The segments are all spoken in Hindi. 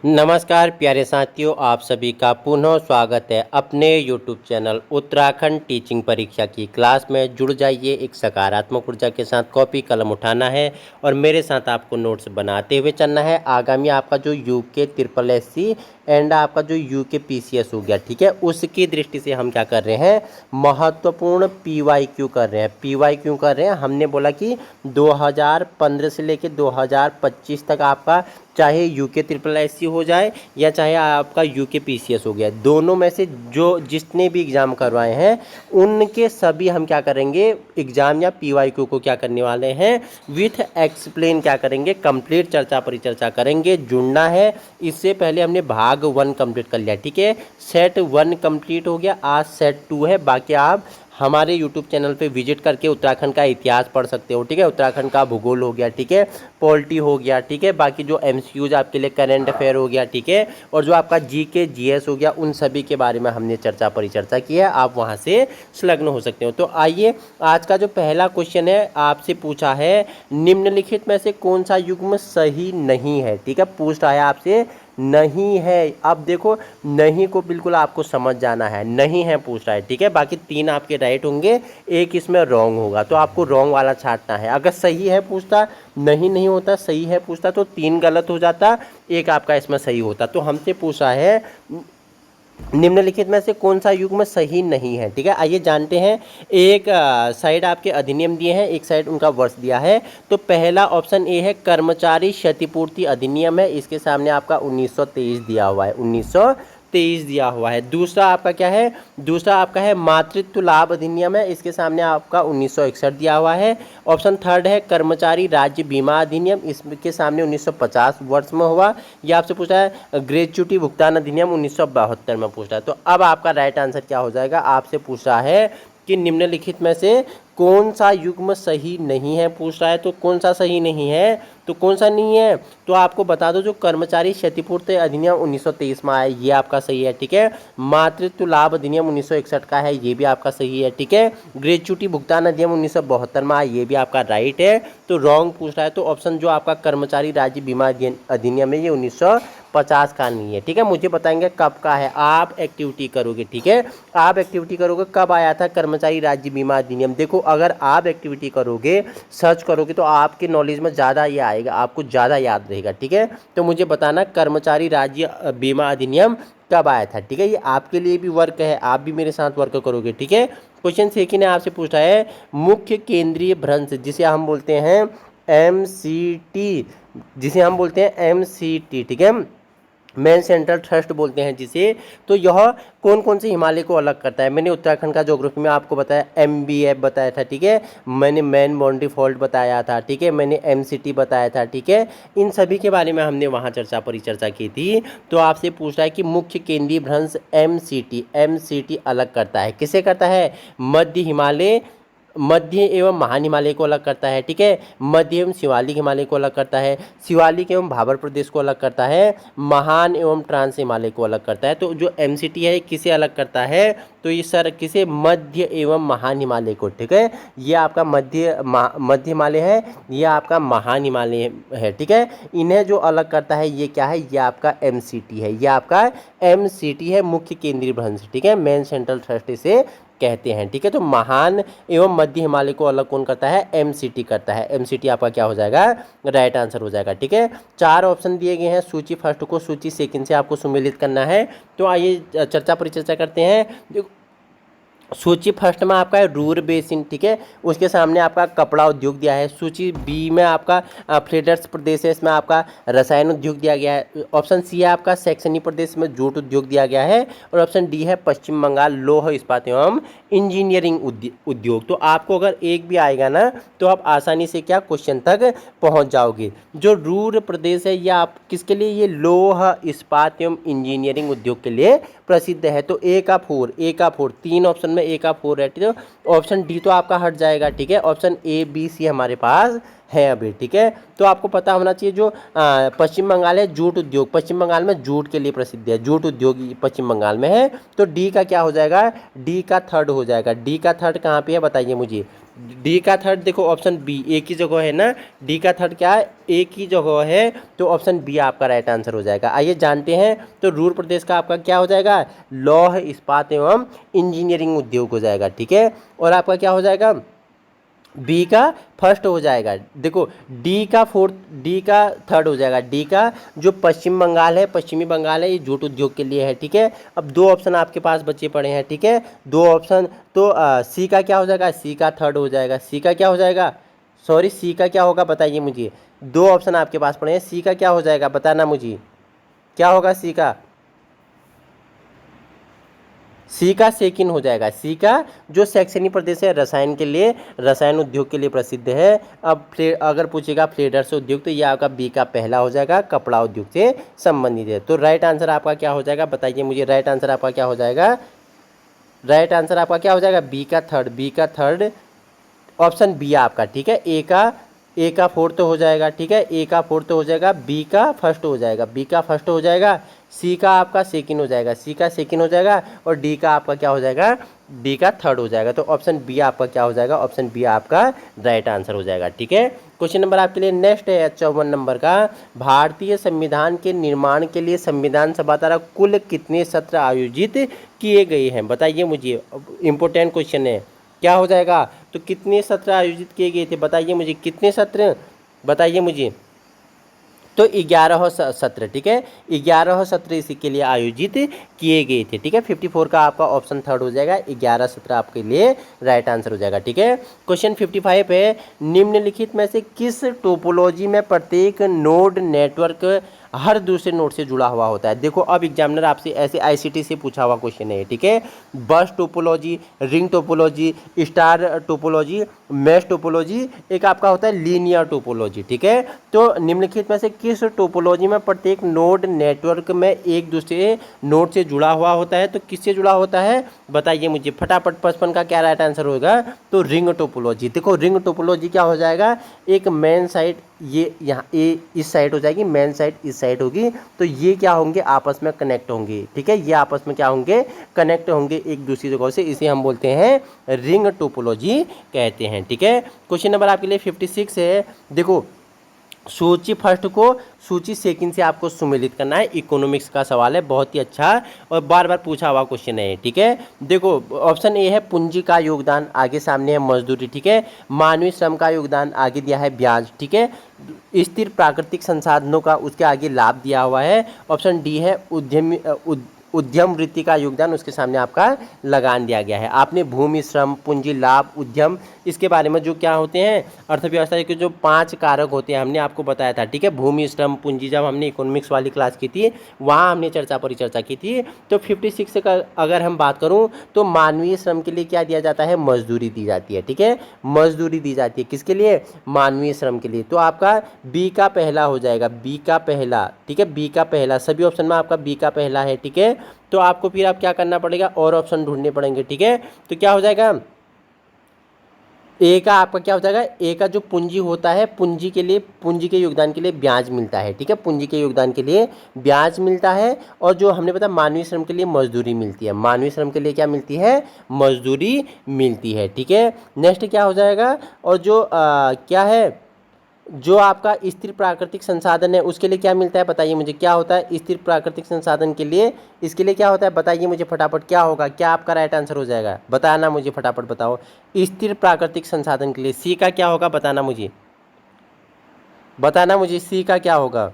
नमस्कार प्यारे साथियों, आप सभी का पुनः स्वागत है अपने YouTube चैनल उत्तराखंड टीचिंग परीक्षा की क्लास में। जुड़ जाइए, एक सकारात्मक ऊर्जा के साथ कॉपी कलम उठाना है और मेरे साथ आपको नोट्स बनाते हुए चलना है। आगामी आपका जो यूके ट्रिपल एससी एंड आपका जो यूके पीसीएस हो गया, ठीक है, उसकी दृष्टि से हम क्या कर रहे हैं, महत्वपूर्ण पीवाईक्यू कर रहे हैं। पीवाईक्यू कर रहे हैं, हमने बोला कि 2015 से लेकर 2025 तक आपका चाहे यूके ट्रिपल एससी हो जाए या चाहे आपका यूके पीसीएस हो गया, दोनों में से जो जितने भी एग्ज़ाम करवाए हैं उनके सभी हम क्या करेंगे, एग्ज़ाम या पीवाईक्यू को क्या करने वाले हैं, विथ एक्सप्लेन क्या करेंगे, कंप्लीट चर्चा परिचर्चा करेंगे। जुड़ना है। इससे पहले हमने भाग 1 कंप्लीट कर लिया, ठीक है, सेट 1 कंप्लीट हो गया, आज सेट 2 है। बाकी आप हमारे यूट्यूब चैनल पे विजिट करके उत्तराखंड का इतिहास पढ़ सकते हो, ठीक है, उत्तराखंड का भूगोल हो गया, ठीक है, पॉलिटी हो गया, ठीक है, बाकी जो एमसीक्यूज आपके लिए करंट अफेयर हो गया, ठीक है, और जो आपका जीके जीएस हो गया, उन सभी के बारे में हमने चर्चा परिचर्चा की है। आप वहां से संलग्न हो सकते हो। तो आइए, आज का जो पहला क्वेश्चन है आपसे पूछा है, निम्नलिखित में से कौन सा युग्म सही नहीं है, ठीक है, पूछ रहा है आपसे नहीं है। अब देखो, नहीं को बिल्कुल आपको समझ जाना है, नहीं है पूछ रहा है, ठीक है, बाकी 3 आपके राइट होंगे, एक इसमें रॉन्ग होगा, तो आपको रॉन्ग वाला छांटना है। अगर सही है पूछता, नहीं होता, सही है पूछता, तो 3 गलत हो जाता, एक आपका इसमें सही होता। तो हमसे पूछा है निम्नलिखित में से कौन सा युग्म सही नहीं है, ठीक है। आइए जानते हैं। एक साइड आपके अधिनियम दिए हैं, एक साइड उनका वर्ष दिया है। तो पहला ऑप्शन ए है कर्मचारी क्षतिपूर्ति अधिनियम है, इसके सामने आपका 1923 दिया हुआ है, 1923 दिया हुआ है। दूसरा आपका क्या है, दूसरा आपका है मातृत्व लाभ अधिनियम है, इसके सामने आपका 1961 दिया हुआ है। ऑप्शन थर्ड है कर्मचारी राज्य बीमा अधिनियम, इसके सामने 1950 वर्ष में हुआ। ये आपसे पूछा है ग्रेच्युटी भुगतान अधिनियम 1972 में पूछ रहा है। तो अब आपका राइट आंसर क्या हो जाएगा, आपसे पूछ रहा है कि निम्नलिखित में से कौन सा युग्म सही नहीं है पूछ रहा है। तो कौन सा सही नहीं है, तो कौन सा नहीं है, तो आपको बता दो जो कर्मचारी क्षतिपूर्ति अधिनियम 1923 में आया, ये आपका सही है, ठीक है। मातृत्व लाभ अधिनियम 1961 का है, ये भी आपका सही है, ठीक है। ग्रेच्युटी भुगतान अधिनियम 1972 में आया, ये भी आपका राइट है। तो रॉन्ग पूछ रहा है, तो ऑप्शन जो आपका कर्मचारी राज्य बीमा अधिनियम है, ये 1950 का नहीं है, ठीक है। मुझे बताएंगे कब का है, आप एक्टिविटी करोगे, ठीक है, आप एक्टिविटी करोगे कब आया था कर्मचारी राज्य बीमा अधिनियम। देखो, अगर आप एक्टिविटी करोगे, सर्च करोगे, तो आपके नॉलेज में ज़्यादा ये आएगा, आपको ज़्यादा याद रहेगा, ठीक है। तो मुझे बताना कर्मचारी राज्य बीमा अधिनियम कब आया था, ठीक है। ये आपके लिए भी वर्क है, आप भी मेरे साथ वर्क करोगे, ठीक है। क्वेश्चन सेकंड है, आपसे पूछा है मुख्य केंद्रीय भ्रंश, जिसे हम बोलते हैं एमसीटी, जिसे हम बोलते हैं एमसीटी, ठीक है, मेन सेंट्रल ट्रस्ट बोलते हैं जिसे। तो यह कौन कौन से हिमालय को अलग करता है। मैंने उत्तराखंड का ज्योग्राफी में आपको बताया, एमबीएफ बताया था, ठीक है, मैंने मेन बाउंड्री फॉल्ट बताया था, ठीक है, मैंने एमसीटी बताया था, ठीक है, इन सभी के बारे में हमने वहाँ चर्चा परिचर्चा की थी। तो आपसे पूछ रहा है कि मुख्य केंद्रीय भ्रंश एमसीटी अलग करता है, किसे करता है, मध्य हिमालय, मध्य एवं महान हिमालय को अलग करता है, ठीक है, मध्य एवं शिवालिक हिमालय को अलग करता है, शिवालिक एवं भाबर प्रदेश को अलग करता है, महान एवं ट्रांस हिमालय को अलग करता है। तो जो एमसीटी है किसे अलग करता है, तो ये सर किसे, मध्य एवं महान हिमालय को, ठीक है, ये आपका मध्य हिमालय है, ये आपका महान हिमालय है, ठीक है। इन्हें जो अलग करता है ये क्या है, ये आपका एमसीटी है, ये आपका एमसीटी है, मुख्य केंद्रीय भ्रंश, ठीक है, मेन सेंट्रल ट्रस्ट से कहते हैं, ठीक है। तो महान एवं मध्य हिमालय को अलग कौन करता है, एमसीटी करता है। एमसीटी आपका क्या हो जाएगा, राइट आंसर हो जाएगा, ठीक है। 4 ऑप्शन दिए गए हैं, सूची फर्स्ट को सूची सेकंड से आपको सुमेलित करना है। तो आइए चर्चा परिचर्चा करते हैं। सूची फर्स्ट में आपका है रूर बेसिन, ठीक है, उसके सामने आपका कपड़ा उद्योग दिया है। सूची बी में आपका फ्लेडर्स प्रदेश है, इसमें आपका रसायन उद्योग दिया गया है। ऑप्शन सी है आपका सैक्सनी प्रदेश में जूट उद्योग दिया गया है। और ऑप्शन डी है पश्चिम बंगाल लौह इस्पात एवं इंजीनियरिंग उद्योग। तो आपको अगर एक भी आएगा ना, तो आप आसानी से क्या क्वेश्चन तक पहुंच जाओगे। जो रूर प्रदेश है ये आप किसके लिए, ये लौह इस्पात एवं इंजीनियरिंग उद्योग के लिए प्रसिद्ध है। तो ए का 4 3 ऑप्शन में ए का 4 है, ठीक है। ऑप्शन डी तो आपका हट जाएगा, ठीक है। ऑप्शन ए बी सी हमारे पास हैं अभी, ठीक है। तो आपको पता होना चाहिए जो पश्चिम बंगाल है जूट उद्योग, पश्चिम बंगाल में जूट के लिए प्रसिद्ध है, जूट उद्योग पश्चिम बंगाल में है। तो डी का क्या हो जाएगा, डी का थर्ड हो जाएगा। डी का थर्ड कहाँ पे है बताइए मुझे। डी का थर्ड देखो ऑप्शन बी, एक ही जगह है ना, डी का थर्ड क्या है, एक ही जगह है, तो ऑप्शन बी आपका राइट आंसर हो जाएगा। आइए जानते हैं, तो रूर प्रदेश का आपका क्या हो जाएगा, लौह इस्पात एवं इंजीनियरिंग उद्योग हो जाएगा, ठीक है। और आपका क्या हो जाएगा, बी का फर्स्ट हो जाएगा। देखो डी का फोर्थ, डी का थर्ड हो जाएगा। डी का जो पश्चिम बंगाल है, पश्चिमी बंगाल है, ये जूट उद्योग के लिए है, ठीक है। अब दो ऑप्शन आपके पास बचे पड़े हैं, ठीक है, दो ऑप्शन। तो सी का क्या हो जाएगा, सी का थर्ड हो जाएगा। सी का क्या हो जाएगा, सॉरी सी का क्या होगा बताइए मुझे। दो ऑप्शन आपके पास पड़े हैं, सी का क्या हो जाएगा बताना मुझे, क्या होगा सी का। सी का सेकिन हो जाएगा। सी का जो शैक्षणिक प्रदेश है रसायन के लिए, रसायन उद्योग के लिए प्रसिद्ध है। अब अगर पूछेगा फ्लेडर्स उद्योग तो ये आपका बी का पहला हो जाएगा, कपड़ा उद्योग से संबंधित है। तो राइट आंसर आपका क्या हो जाएगा बताइए मुझे, राइट आंसर आपका क्या हो जाएगा, राइट आंसर आपका क्या हो जाएगा, बी का थर्ड, बी का थर्ड ऑप्शन बी आपका, ठीक है। ए का फोर्थ हो जाएगा, ठीक है, ए का फोर्थ हो जाएगा, बी का फर्स्ट हो जाएगा, बी का फर्स्ट हो जाएगा, सी का आपका सेकंड हो जाएगा, सी का सेकंड हो जाएगा, और डी का आपका क्या हो जाएगा, डी का थर्ड हो जाएगा। तो ऑप्शन बी आपका क्या हो जाएगा, ऑप्शन बी आपका राइट आंसर हो जाएगा, ठीक है। क्वेश्चन नंबर आपके लिए नेक्स्ट है 54 नंबर का, भारतीय संविधान के निर्माण के लिए संविधान सभा द्वारा कुल कितने सत्र आयोजित किए गए हैं बताइए मुझे। इंपॉर्टेंट क्वेश्चन है, क्या हो जाएगा, तो कितने सत्र आयोजित किए गए थे बताइए मुझे, कितने सत्र बताइए मुझे। तो 11 सत्र, ठीक है, 11 सत्र इसी के लिए आयोजित किए गए थे, ठीक है। 54 का आपका ऑप्शन थर्ड हो जाएगा, 11 सत्र आपके लिए राइट आंसर हो जाएगा, ठीक है। क्वेश्चन 55 है, निम्नलिखित में से किस टोपोलॉजी में प्रत्येक नोड नेटवर्क हर दूसरे नोड से जुड़ा हुआ होता है। देखो अब एग्जामिनर आपसे ऐसे आईसीटी से पूछा हुआ क्वेश्चन है, ठीक है। बस topology, ring topology, star topology, mesh topology, एक आपका होता है लीनियर टोपोलॉजी, ठीक है। तो निम्नलिखित में से किस टोपोलॉजी में प्रत्येक नोड नेटवर्क में एक दूसरे नोड से जुड़ा हुआ होता है, तो किससे जुड़ा होता है बताइए मुझे फटाफट। 55 का क्या राइट आंसर होगा, तो रिंग टोपोलॉजी। देखो रिंग टोपोलॉजी क्या हो जाएगा, एक मेन साइड ये यहाँ ए इस साइड हो जाएगी, मेन साइड इस साइड होगी, तो ये क्या होंगे आपस में कनेक्ट होंगे, ठीक है, ये आपस में क्या होंगे कनेक्ट होंगे एक दूसरी जगह से, इसे हम बोलते हैं रिंग टोपोलॉजी कहते हैं, ठीक है। क्वेश्चन नंबर आपके लिए 56 है। देखो सूची फर्स्ट को सूची सेकंड से आपको सुमेलित करना है, इकोनॉमिक्स का सवाल है, बहुत ही अच्छा और बार बार पूछा हुआ क्वेश्चन है, ठीक है। देखो ऑप्शन ए है पूंजी का योगदान, आगे सामने है मजदूरी, ठीक है, मानवीय श्रम का योगदान, आगे दिया है ब्याज, ठीक है, स्थिर प्राकृतिक संसाधनों का उसके आगे लाभ दिया हुआ है। ऑप्शन डी है उद्यम वृत्ति का योगदान, उसके सामने आपका लगान दिया गया है। आपने भूमि, श्रम, पूंजी, लाभ, उद्यम, इसके बारे में जो क्या होते हैं अर्थव्यवस्था के जो 5 कारक होते हैं हमने आपको बताया था, ठीक है। भूमि, श्रम, पूंजी जब हमने इकोनॉमिक्स वाली क्लास की थी वहाँ हमने परिचर्चा की थी। तो 56 का अगर हम बात करूँ तो मानवीय श्रम के लिए क्या दिया जाता है, मजदूरी दी जाती है, ठीक है, मजदूरी दी जाती है किसके लिए, मानवीय श्रम के लिए। तो आपका बी का पहला हो जाएगा, बी का पहला, ठीक है, बी का पहला, सभी ऑप्शन में आपका बी का पहला है, ठीक है। तो आपको फिर आप क्या करना पड़ेगा, और ऑप्शन ढूंढने पड़ेंगे, ठीक है। तो क्या हो जाएगा, ए का आपका क्या हो जाएगा, ए का जो पूंजी होता है, पूंजी के लिए, पूंजी के योगदान के लिए ब्याज मिलता है, ठीक है, पूंजी के योगदान के लिए ब्याज मिलता है। और जो हमने बताया मानवीय श्रम के लिए मजदूरी मिलती है, मानवीय श्रम के लिए क्या मिलती है, मजदूरी मिलती है, ठीक है। नेक्स्ट क्या हो जाएगा, और जो क्या है, जो आपका स्थिर प्राकृतिक संसाधन है उसके लिए क्या मिलता है बताइए मुझे, क्या होता है स्थिर प्राकृतिक संसाधन के लिए, इसके लिए क्या होता है बताइए मुझे फटाफट, क्या होगा, क्या आपका राइट आंसर हो जाएगा बताना मुझे फटाफट बताओ। स्थिर प्राकृतिक संसाधन के लिए सी का क्या होगा बताना मुझे, बताना मुझे सी का क्या होगा।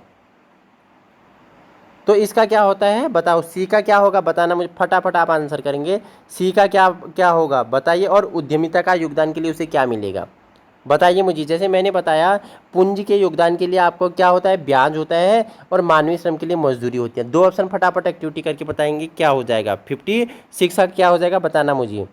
तो इसका क्या होता है बताओ, सी का क्या होगा बताना मुझे फटाफट, आप आंसर करेंगे सी का क्या क्या होगा बताइए। और उद्यमिता का योगदान के लिए उसे क्या मिलेगा बताइए मुझे। जैसे मैंने बताया पूंजी के योगदान के लिए आपको क्या होता है, ब्याज होता है, और मानवीय श्रम के लिए मजदूरी होती है। दो ऑप्शन फटाफट एक्टिविटी करके बताएंगे क्या हो जाएगा, 56 का क्या हो जाएगा बताना मुझे।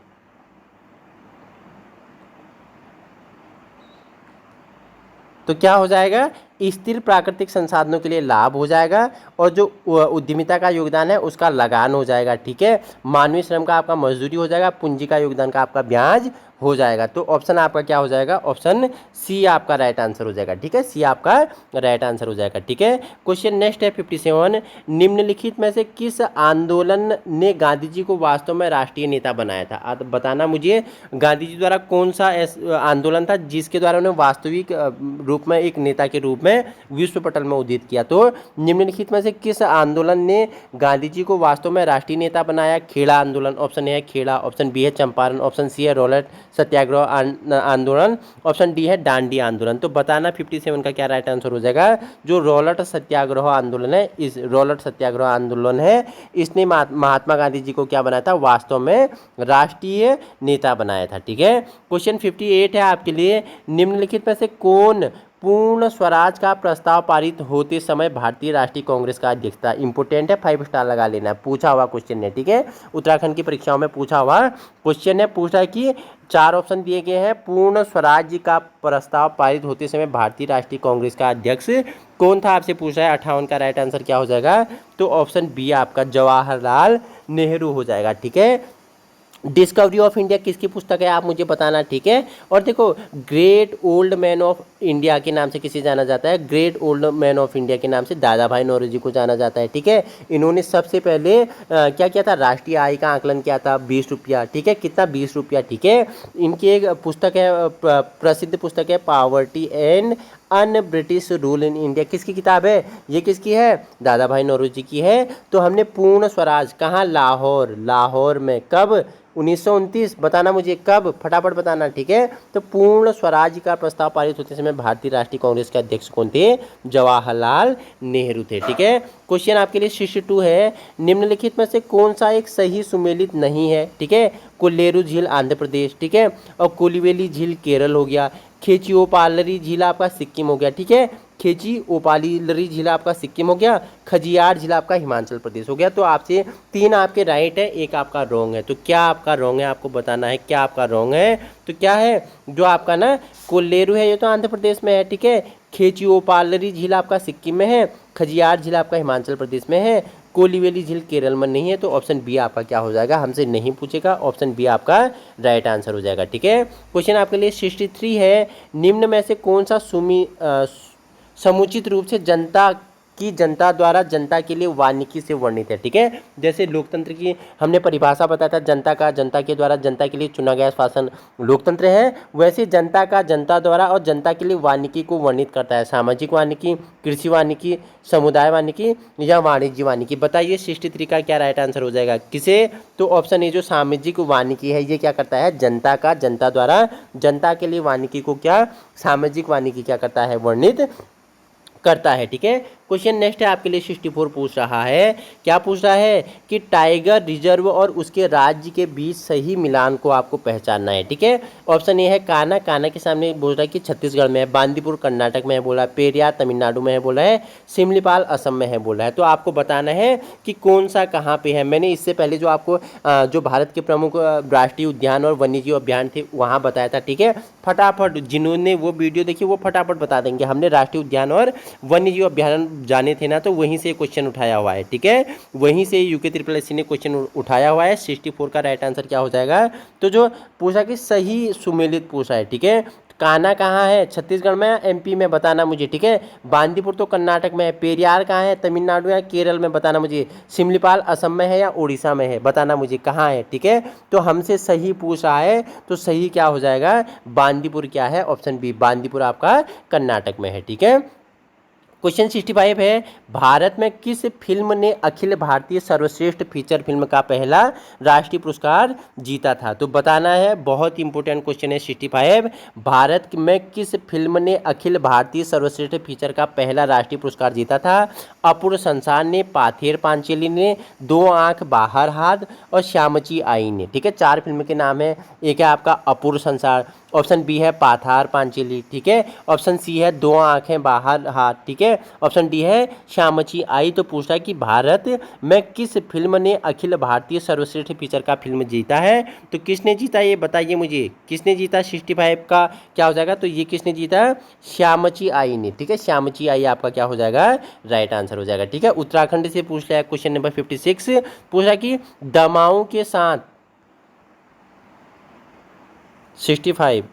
तो क्या हो जाएगा, स्थिर प्राकृतिक संसाधनों के लिए लाभ हो जाएगा, और जो उद्यमिता का योगदान है उसका लगान हो जाएगा, ठीक है। मानवीय श्रम का आपका मजदूरी हो जाएगा, पूंजी का योगदान का आपका ब्याज हो जाएगा। तो ऑप्शन आपका क्या हो जाएगा, ऑप्शन सी आपका राइट आंसर हो जाएगा। ठीक है, सी आपका राइट आंसर हो जाएगा। ठीक है, क्वेश्चन नेक्स्ट है 57। निम्नलिखित में से किस आंदोलन ने गांधी जी को वास्तव में राष्ट्रीय नेता बनाया था? आप बताना मुझे, गांधी जी द्वारा कौन सा आंदोलन था जिसके द्वारा उन्हें वास्तविक रूप में एक नेता के रूप में विश्व पटल में उदित किया? तो निम्नलिखित में से किस आंदोलन ने गांधी जी को वास्तव में राष्ट्रीय नेता बनाया? खेड़ा आंदोलन, ऑप्शन ए है खेड़ा, ऑप्शन बी है चंपारण, ऑप्शन सी है रॉलेट सत्याग्रह आंदोलन, ऑप्शन डी है दांडी आंदोलन। तो बताना 57 का क्या राइट आंसर हो जाएगा। जो रॉलेट सत्याग्रह आंदोलन है, इस रॉलेट सत्याग्रह आंदोलन है, इसने महात्मा गांधी जी को क्या बनाया था, वास्तव में राष्ट्रीय नेता बनाया था। ठीक है, क्वेश्चन 58 है आपके लिए। निम्नलिखित में से कौन पूर्ण स्वराज का प्रस्ताव पारित होते समय भारतीय राष्ट्रीय कांग्रेस का अध्यक्ष था? इंपोर्टेंट है, 5 स्टार लगा लेना है, पूछा हुआ क्वेश्चन है। ठीक है, उत्तराखंड की परीक्षाओं में पूछा हुआ क्वेश्चन है। पूछा है कि 4 ऑप्शन दिए गए हैं, पूर्ण स्वराज्य का प्रस्ताव पारित होते समय भारतीय राष्ट्रीय कांग्रेस का अध्यक्ष कौन था, आपसे पूछ रहा है। 58 का राइट आंसर क्या हो जाएगा? तो ऑप्शन बी आपका जवाहरलाल नेहरू हो जाएगा। ठीक है, डिस्कवरी ऑफ इंडिया किसकी पुस्तक है, आप मुझे बताना। ठीक है, और देखो, great old man of India के नाम से किसे जाना जाता है? Great old man of India के नाम से दादा भाई नौरोजी को जाना जाता है। ठीक है, इन्होंने सबसे पहले क्या किया था, राष्ट्रीय आय का आकलन किया था, 20 रुपया। ठीक है, कितना, 20 रुपया। ठीक है, इनकी एक पुस्तक है, प्रसिद्ध पुस्तक है, poverty and un British rule in India. किसकी किताब है ये, किसकी है? दादा भाई नौरोजी की है। तो हमने पूर्ण स्वराज कहाँ, लाहौर, लाहौर में कब, 1929, बताना मुझे कब, फटाफट बताना। ठीक है, तो पूर्ण स्वराज का प्रस्ताव पारित होते समय भारतीय राष्ट्रीय कांग्रेस के अध्यक्ष कौन थे? जवाहरलाल नेहरू थे। ठीक है, क्वेश्चन आपके लिए 62 है। निम्नलिखित में से कौन सा एक सही सुमेलित नहीं है? ठीक है, कोल्लेरू झील आंध्र प्रदेश, ठीक है, और कोलिवेली झील केरल हो गया, खेची ओपालरी झील आपका सिक्किम हो गया। ठीक है, खेची ओपालरी झील आपका सिक्किम हो गया, खजियार झील आपका हिमाचल प्रदेश हो गया। तो आपसे 3 आपके राइट है, 1 आपका रॉन्ग है। तो क्या आपका रॉन्ग है, आपको बताना है क्या आपका रॉन्ग है। तो क्या है, जो आपका ना कोल्लेरू है ये तो आंध्र प्रदेश में है। ठीक है, खेची ओपालरी झील आपका सिक्किम में है, खजियार झील आपका हिमाचल प्रदेश में है, कोलिवेली झील केरल में नहीं है। तो ऑप्शन बी आपका क्या हो जाएगा, हमसे नहीं पूछेगा, ऑप्शन बी आपका राइट आंसर हो जाएगा। ठीक है, क्वेश्चन आपके लिए 63 है। निम्न में से कौन सा समुचित रूप से जनता द्वारा जनता के लिए वानिकी से वर्णित है? ठीक है, जैसे लोकतंत्र की हमने परिभाषा बताया था, जनता के द्वारा जनता के लिए चुना गया शासन लोकतंत्र है, वैसे जनता का जनता द्वारा और जनता के लिए वानिकी को वर्णित करता है। सामाजिक वानिकी, कृषि वानिकी, समुदाय वानिकी या वाणिज्य वानिकी। बताइए 63 का क्या राइट आंसर हो जाएगा, किसे? तो ऑप्शन ए जो सामाजिक वानिकी है ये क्या करता है, जनता का जनता द्वारा जनता के लिए वानिकी को क्या, सामाजिक वानिकी क्या करता है, वर्णित करता है। ठीक है, क्वेश्चन नेक्स्ट है आपके लिए 64 पूछ रहा है। क्या पूछ रहा है कि टाइगर रिजर्व और उसके राज्य के बीच सही मिलान को आपको पहचानना है। ठीक है, ऑप्शन ए है कान्हा, कान्हा के सामने बोल रहा है कि छत्तीसगढ़ में है, बांदीपुर कर्नाटक में है बोला है, पेरियार तमिलनाडु में है बोला है, सिमलीपाल असम में है बोला है। तो आपको बताना है कि कौन सा कहाँ पे है। मैंने इससे पहले जो आपको जो भारत के प्रमुख राष्ट्रीय उद्यान और वन्यजीव अभियान थे वहाँ बताया था। ठीक है, फटाफट जिन्होंने वो वीडियो देखी वो फटाफट बता देंगे। हमने राष्ट्रीय उद्यान और वन्यजीव अभ्यारण्य जाने थे ना, तो वहीं से क्वेश्चन उठाया हुआ है। ठीक है, वहीं से यूके SSC ने क्वेश्चन उठाया हुआ है। 64 का राइट आंसर क्या हो जाएगा? तो जो पूछा कि सही सुमेलित पूछा है। ठीक है, कान्हा कहाँ है, छत्तीसगढ़ में, MP में, बताना मुझे। ठीक है, बांदीपुर तो कर्नाटक में है, पेरियार कहाँ है, तमिलनाडु या केरल में, बताना मुझे, सिमलीपाल असम में है या उड़ीसा में है, बताना मुझे कहाँ है। ठीक है, तो हमसे सही पूछ रहा है, तो सही क्या हो जाएगा, बांदीपुर क्या है, ऑप्शन बी बांदीपुर आपका कर्नाटक में है। ठीक है, क्वेश्चन 65 है। भारत में किस फिल्म ने अखिल भारतीय सर्वश्रेष्ठ फीचर फिल्म का पहला राष्ट्रीय पुरस्कार जीता था? तो बताना है, बहुत इंपॉर्टेंट क्वेश्चन है 65। भारत में किस फिल्म ने अखिल भारतीय सर्वश्रेष्ठ फीचर का पहला राष्ट्रीय पुरस्कार जीता था? अपूर्व संसार ने, पाथेर पांचाली ने, दो आंख बाहर हाथ और श्यामची आई ने। ठीक है, 4 फिल्म के नाम है। एक है आपका अपूर्व संसार, ऑप्शन बी है पाथार पांचाली। ठीक है, ऑप्शन सी है दो आंखें बाहर हाथ। ठीक है, ऑप्शन डी है श्यामची आई। तो पूछा है कि भारत में किस फिल्म ने अखिल भारतीय सर्वश्रेष्ठ फीचर का फिल्म जीता है? तो किसने जीता ये बताइए मुझे, किसने जीता? 65 का क्या हो जाएगा? तो ये किसने जीता? श्यामची आई ने। ठीक है, श्यामची आई आपका क्या हो जाएगा? राइट आंसर हो जाएगा। ठीक है, उत्तराखंड से पूछ लिया क्वेश्चन नंबर 56। पूछा कि दमाऊ के साथ 65,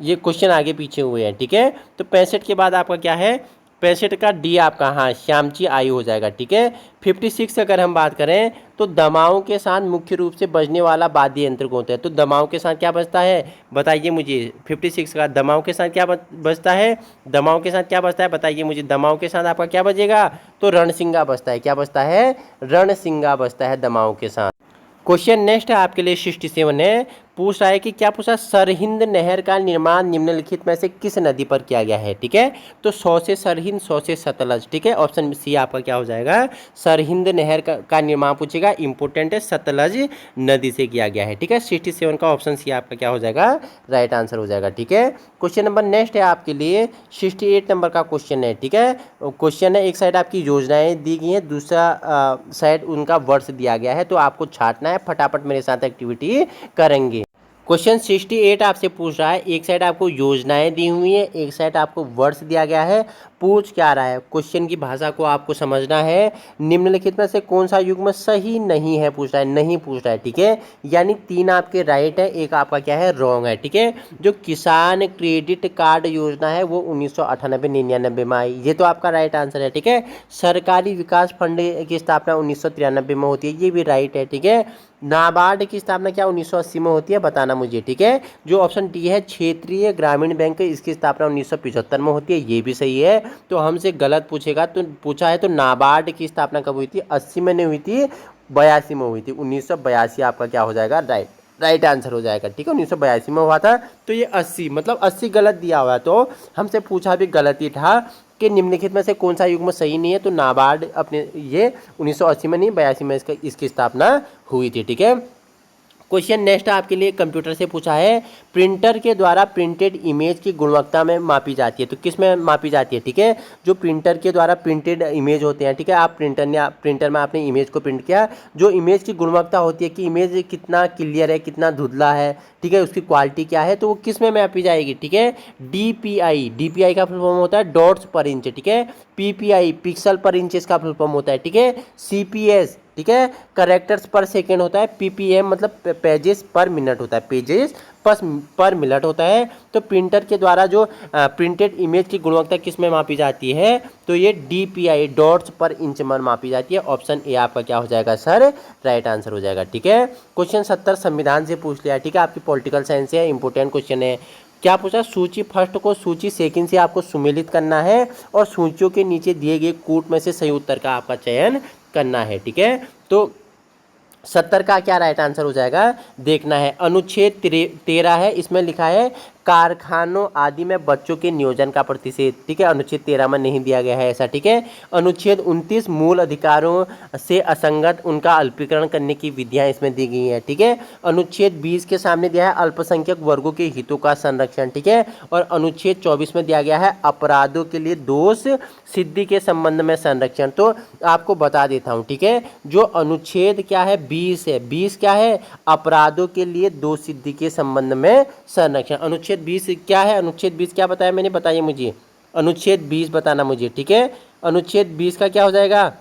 ये क्वेश्चन आगे पीछे हुए हैं, ठीक है। तो 65 के बाद आपका क्या है, 65 का डी आपका, हाँ, श्यामची आयु हो जाएगा, ठीक है। 56 अगर हम बात करें तो दमाओं के साथ मुख्य रूप से बजने वाला वाद्य यंत्र कौन सा है, तो दमाओं के साथ क्या बजता है, बताइए मुझे। 56 का दमाओं के साथ क्या बजता है, दमाओं के साथ क्या बजता है, बताइए मुझे। दमाओं के साथ आपका क्या बजेगा, तो रणसिंगा बजता है, क्या बजता है, रणसिंगा बजता है दमाओं के साथ। क्वेश्चन नेक्स्ट है आपके लिए 67 है, पूछ रहा है कि क्या पूछा, सरहिंद नहर का निर्माण निम्नलिखित में से किस नदी पर किया गया है, ठीक है। तो 100 से सरहिंद, 100 से सतलज, ठीक है। ऑप्शन सी आपका क्या हो जाएगा, सरहिंद नहर का निर्माण पूछेगा, इंपोर्टेंट है, सतलज नदी से किया गया है, ठीक है। 67 का ऑप्शन सी आपका क्या हो जाएगा, राइट आंसर हो जाएगा, ठीक है। क्वेश्चन नंबर नेक्स्ट है आपके लिए 68 नंबर का क्वेश्चन है, ठीक है। क्वेश्चन है, एक साइड आपकी योजनाएं दी गई हैं, दूसरा साइड उनका वर्ष दिया गया है, तो आपको छांटना है, फटाफट मेरे साथ एक्टिविटी करेंगे। क्वेश्चन 68 आपसे पूछ रहा है, एक साइड आपको योजनाएं दी हुई हैं, एक साइड आपको वर्ष दिया गया है, पूछ क्या रहा है, क्वेश्चन की भाषा को आपको समझना है। निम्नलिखित में से कौन सा युग्म सही नहीं है पूछ रहा है, नहीं पूछ रहा है, ठीक है। यानी 3 आपके राइट है, एक आपका क्या है, रॉन्ग है, ठीक है। जो किसान क्रेडिट कार्ड योजना है वो 1998-99 में आई, ये तो आपका राइट आंसर है, ठीक है। सरकारी विकास फंड की स्थापना 1993 में होती है, ये भी राइट है, ठीक है। नाबार्ड की स्थापना क्या 1980 में होती है, बताना मुझे, ठीक है। जो ऑप्शन डी है क्षेत्रीय ग्रामीण बैंक, इसकी स्थापना 1975 में होती है, ये भी सही है। तो हमसे गलत पूछेगा, तो पूछा है तो नाबार्ड की स्थापना कब हुई थी, 80 में नहीं हुई थी, 82 में हुई थी, 1982 आपका क्या हो जाएगा, राइट आंसर हो जाएगा, ठीक है। 1982 में हुआ था, तो ये 80 मतलब 80 गलत दिया हुआ है, तो हमसे पूछा भी गलत ही था कि निम्नलिखित में से कौन सा युग्म सही नहीं है, तो नाबार्ड अपने ये 1980 में नहीं, 82 में इसकी स्थापना हुई थी, ठीक है। क्वेश्चन नेक्स्ट आपके लिए कंप्यूटर से पूछा है, प्रिंटर के द्वारा प्रिंटेड इमेज की गुणवत्ता में मापी जाती है, तो किस में मापी जाती है, ठीक है। जो प्रिंटर के द्वारा प्रिंटेड इमेज होते हैं, ठीक है, आप प्रिंटर में आपने इमेज को प्रिंट किया, जो इमेज की गुणवत्ता होती है कि इमेज कितना क्लियर है, कितना धुंधला है, ठीक है, उसकी क्वालिटी क्या है, तो वो किस में मापी जाएगी, ठीक है। डीपीआई का फुल फॉर्म होता है डॉट्स पर इंच, ठीक है। पीपीआई पिक्सल पर इंच इसका फुल फॉर्म होता है, ठीक है। सीपीएस, ठीक है, करेक्टर्स पर सेकेंड होता है। पीपीएम मतलब पेजेस पर मिनट होता है, पेजेस पर मिनट होता है। तो प्रिंटर के द्वारा जो प्रिंटेड इमेज की गुणवत्ता किस में मापी जाती है, तो ये डीपीआई डॉट्स पर इंच में मापी जाती है। ऑप्शन ए आपका क्या हो जाएगा सर, राइट आंसर हो जाएगा, ठीक है। क्वेश्चन 70 संविधान से पूछ लिया, ठीक है, आपकी पॉलिटिकल साइंस है, इंपोर्टेंट क्वेश्चन है। क्या पूछा, सूची फर्स्ट को सूची सेकंड से आपको सुमेलित करना है और सूचियों के नीचे दिए गए कूट में से सही उत्तर का आपका चयन करना है, ठीक है। तो 70 का क्या राइट आंसर हो जाएगा, देखना है। अनुच्छेद 13 है, इसमें लिखा है कारखानों आदि में बच्चों के नियोजन का प्रतिषेध, ठीक है। अनुच्छेद 13 में नहीं दिया गया है ऐसा, ठीक है। अनुच्छेद 29 मूल अधिकारों से असंगत उनका अल्पीकरण करने की विधियां इसमें दी गई हैं, ठीक है। अनुच्छेद 20 के सामने दिया है अल्पसंख्यक वर्गों के हितों का संरक्षण, ठीक है। और अनुच्छेद 24 में दिया गया है अपराधों के लिए दोष सिद्धि के संबंध में संरक्षण। तो आपको बता देता हूँ, ठीक है, जो अनुच्छेद क्या है 20 है, 20 क्या है, अपराधों के लिए दोष सिद्धि के संबंध में संरक्षण। अनुच्छेद 20 क्या है, अनुच्छेद 20 क्या बताया मैंने, बताइए मुझे, अनुच्छेद 20 बताना मुझे, ठीक है। अनुच्छेद 20 का क्या हो जाएगा,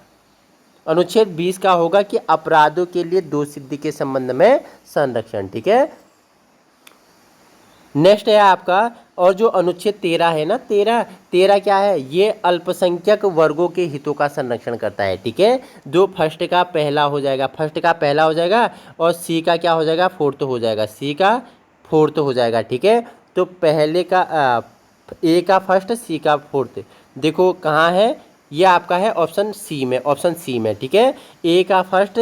अनुच्छेद 20 का होगा कि अपराधों के लिए दोष सिद्धि के संबंध में संरक्षण, ठीक है। नेक्स्ट है आपका, और जो अनुच्छेद 13 है ना, 13 क्या है, ये अल्पसंख्यक वर्गों के हितों का संरक्षण करता है, ठीक है। जो फर्स्ट का पहला हो जाएगा, फर्स्ट का पहला हो जाएगा, और सी का क्या हो जाएगा, फोर्थ हो जाएगा, सी का फोर्थ हो जाएगा, ठीक है। तो पहले का ए का फर्स्ट, सी का फोर्थ, देखो कहाँ है, ये आपका है ऑप्शन सी में, ऑप्शन सी में, ठीक है। ए का फर्स्ट,